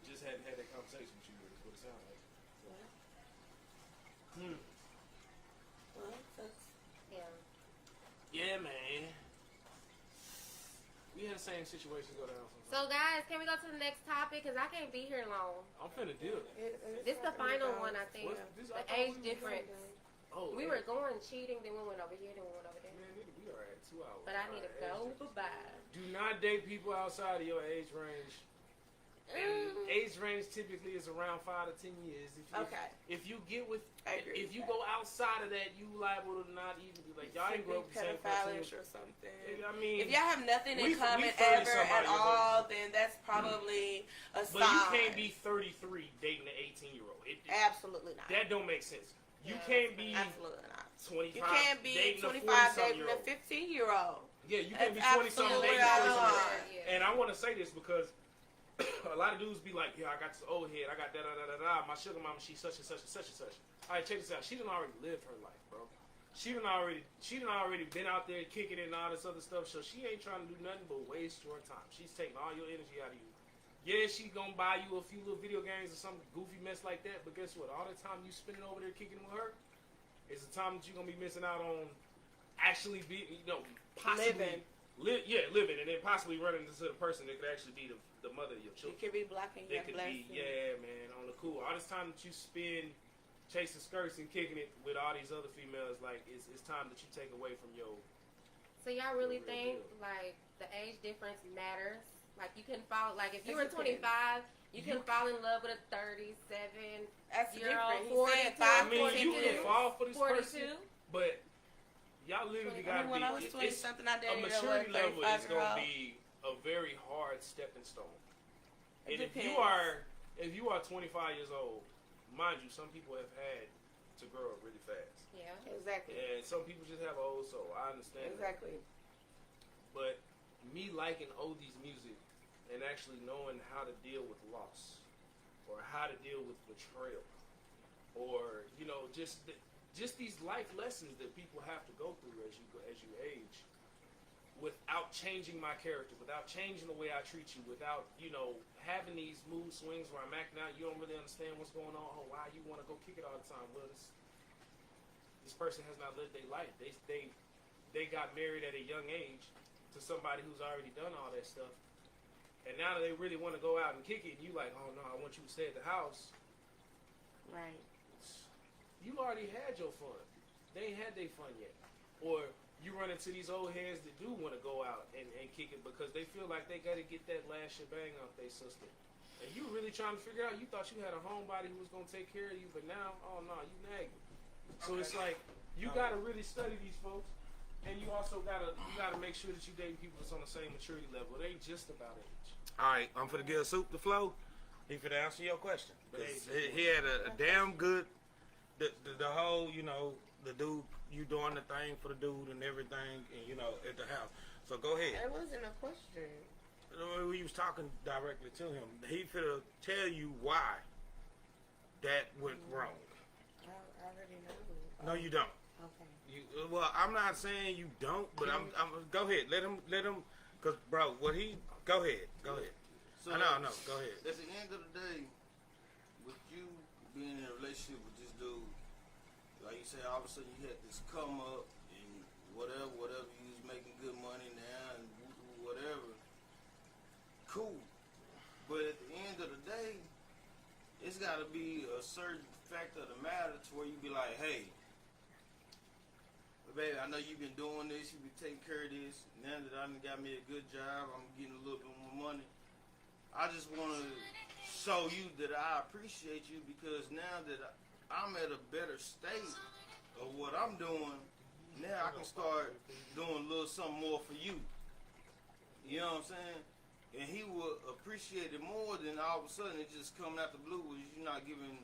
just hadn't had that conversation with you. Is what it sounded like. Well, that's- Yeah. Yeah, man. We had the same situation go down. Sometimes. So guys, can we go to the next topic? Cause I can't be here long. I'm finna deal. This the final one, I think. What's this? I The thought age we was difference. Oh, We yeah. were going cheating, then we went over here, then we went over there. Man, nigga, we are at 2 hours. But I need to go. Bye-bye. Do not date people outside of your age range. And age range typically is around 5 to 10 years. Okay. If you get with, I agree if with you that. go outside of that, you liable to not even be like y'all ain't grow up with the same pedophile-ish person. or something. I mean, If y'all have nothing in we common 30 ever somebody at years all, old. then that's probably a sign. but you can't be 33 dating an 18-year-old. Absolutely not. That don't make sense. You Yeah, can't be Absolutely not. 25 You can't be dating 25 a 40-something dating year a old. 15-year-old. Yeah, you can't be That's 20-something absolutely dating a out of 40-something. line. Yeah. And I want to say this because a lot of dudes be like, yeah, I got this old head, I got da da da da da. My sugar mama, she's such and such and such and such. All right, check this out. She done already lived her life, bro. She done already been out there kicking it and all this other stuff. So she ain't trying to do nothing but waste your time. She's taking all your energy out of you. Yeah, she gonna buy you a few little video games or some goofy mess like that. But guess what? All the time you spending over there kicking with her is the time that you're gonna be missing out on actually be, possibly living, and then possibly running into the person that could actually be the mother of your You children. could be blocking They your could blessing. be, yeah, man, on the cool. All this time that you spend chasing skirts and kicking it with all these other females, like it's time that you take away from your. So y'all really Real think deal. like the age difference matters? Like you couldn't fall like if you It were depends. 25, you couldn't fall in love with a 37. That's You're different. all He said 42. I 5, mean, you 42. can fall for this 42. person, but y'all literally I gotta mean, when I was be. 20 It's, something, I a dated maturity a level is 35-year-old. gonna be a very hard stepping stone. It And if you depends. are 25 years old, mind you, some people have had to grow up really fast, Yeah. Exactly. and some people just have an old soul. I understand that. Exactly. But me liking oldies music and actually knowing how to deal with loss, or how to deal with betrayal, or just these life lessons that people have to go through as you age, without changing my character, without changing the way I treat you, without having these mood swings where I'm acting out, you don't really understand what's going on. Oh, why you want to go kick it all the time? Well, this person has not lived their life. They got married at a young age to somebody who's already done all that stuff. And now that they really want to go out and kick it, and you like, oh no, I want you to stay at the house. Right. You already had your fun. They ain't had their fun yet. Or you run into these old heads that do want to go out and kick it because they feel like they got to get that last shebang off their sister. And you really trying to figure out, you thought you had a homebody who was going to take care of you, but now, oh no, you nagging. So it's like, you got to really study these folks. And you also gotta make sure that you date people that's on the same maturity level. It ain't just about age. All right, I'm finna give Soup the flow. He finna answer your question. 'Cause he had a damn good, the whole, the dude, you doing the thing for the dude and everything, and at the house. So go ahead. That wasn't a question. We was talking directly to him. He finna tell you why that went wrong. I already know. No, you don't. Okay. Well, I'm not saying you don't, but I'm go ahead. Let him, cause bro, go ahead. So I know. Go ahead. At the end of the day, with you being in a relationship with this dude, like you said, all of a sudden you had this come up whatever. You was making good money now and whatever. Cool. But at the end of the day, it's got to be a certain fact of the matter to where you be like, hey, baby, I know you've been doing this, you've been taking care of this. Now that I done got me a good job, I'm getting a little bit more money. I just want to show you that I appreciate you because now that I'm at a better state of what I'm doing, now I can start doing a little something more for you. You know what I'm saying? And he would appreciate it more than all of a sudden it just coming out the blue with you not giving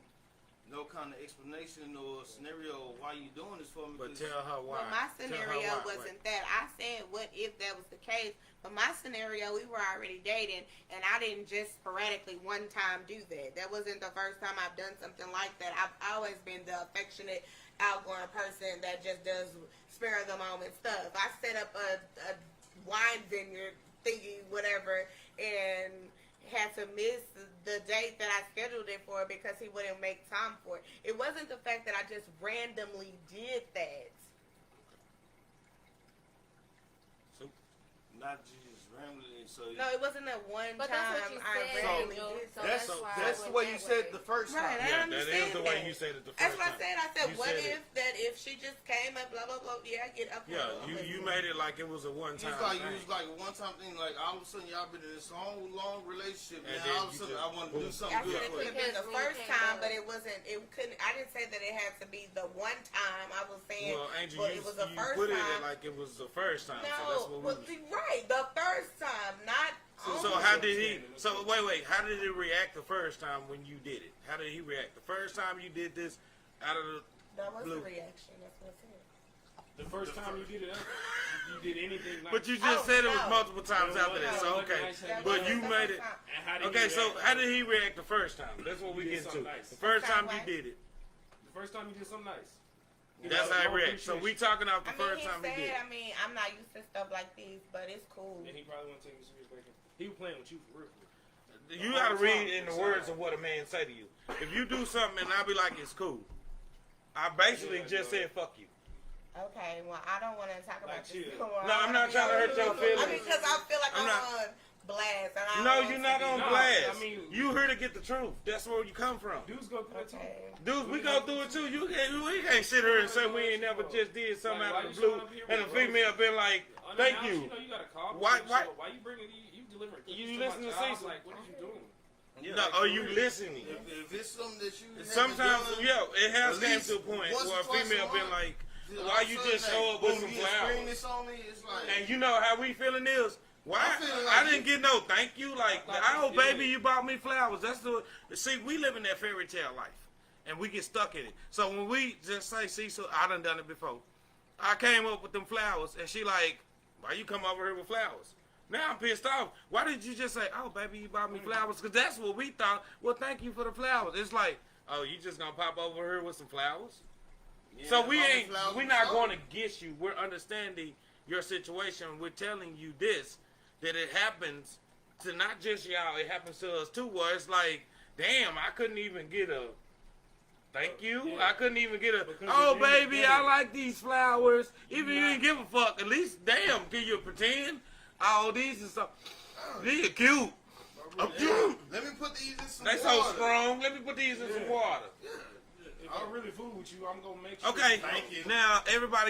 no kind of explanation or scenario of why you doing this for me. But tell her why. Well, my Tell her scenario why. wasn't that. I said, what if that was the case? But my scenario, we were already dating, and I didn't just sporadically one time do that. That wasn't the first time I've done something like that. I've always been the affectionate, outgoing person that just does spare of the moment stuff. I set up a wine vineyard thingy, whatever, and had to miss the date that I scheduled it for because he wouldn't make time for it. It wasn't the fact that I just randomly did that. So, Not just randomly. So No, it wasn't that one But time that's what you I said, randomly Angel. did So that. why that's I the went way you that said way. the first time. Right, I yeah, that understand is the way that. you said it the first That's what I time. said. I said, You what said if it. that if she just came up, blah blah blah. Yeah, I get up. Yeah, you made it like it was a one time. You was like a one time thing. Like all of a sudden y'all been in this whole long relationship, And and then all of a you sudden just I want to do boom. something I good said it for could you. have been the Because first we can't time, go. but it wasn't. It couldn't. I didn't say that it had to be the one time. I was saying, Well, Angel, but you, it was the you first put it time. like it was the first time. so that's No, what we but right, the first time, not. So only. how did he? So wait. How did he react the first time when you did it? How did he react the first time you did this? Out of the That was blue. the reaction. That's what I said. The first time you did it, you did anything nice. But you just said it was no. multiple times No, after that. no, So no, okay. nice That But was you the made first it. time. And how did Okay, he so react? how did he react the first time? That's what we You did get to. something nice. The first time you Sound did it. The first time you did something nice. That's how he react. So we talking off the first time he did it. I mean, I'm not used to stuff like this, but it's cool. And he probably wasn't taking you serious back then. He was playing with you for real. You gotta read in the words of what a man say to you. If you do something and I be like, it's cool, I basically just said fuck you. Okay, well, I don't want to talk about Like this. chill. No, I'm not trying to hurt your feelings. I mean, because I feel like I'm I'm not- on blast. And I No, don't you're want not to on be. No, blast. I mean- You here to get the truth. That's where you come from. Dudes go through that too. Okay. Dudes, we go through it too. We can't sit here and say we ain't never just did something Like, out why of the you blue showing up here and a with female been like, thank Unannounced, you. You know you gotta call. Why- before why- you show up. Why you bringing you delivering cookies You to listen my to child? Cecil. Like, what are you doing? Yeah, No, like, are for you real. listening? If it's something that you haven't Sometimes, done, yeah, it has at came least to a point once where or a twice female a been month, like, all why of a you sudden, just like, show up with boom, some you just spring flowers? this on me, it's like, And you know how we feeling is? Why I'm feeling I like didn't get no thank you? Like, Like, oh yeah. baby, you bought me flowers. That's the see. We live in that fairy tale life, and we get stuck in it. So when we just say, see, so I done it before. I came up with them flowers, and she like, why you come over here with flowers? Now I'm pissed off. Why did you just say, oh baby, you bought me flowers? Because that's what we thought. Well, thank you for the flowers. It's like, oh, you just gonna pop over here with some flowers? yeah, So we all the ain't. flowers We're was not sold. going to get you. We're understanding your situation. We're telling you this, that it happens to not just y'all. It happens to us too. Where it's like, damn, I couldn't even get a thank you. Yeah. I couldn't even get a. Because Oh, at the end of the baby, day- I like these flowers. Even you didn't give a fuck. At least, damn, can you pretend? All these and stuff. These are cute. I'm cute. Let me put these in some They so water. strong. Let me put these in some water. If I really fool with you, I'm gonna make sure. Okay. Thank you. Now everybody.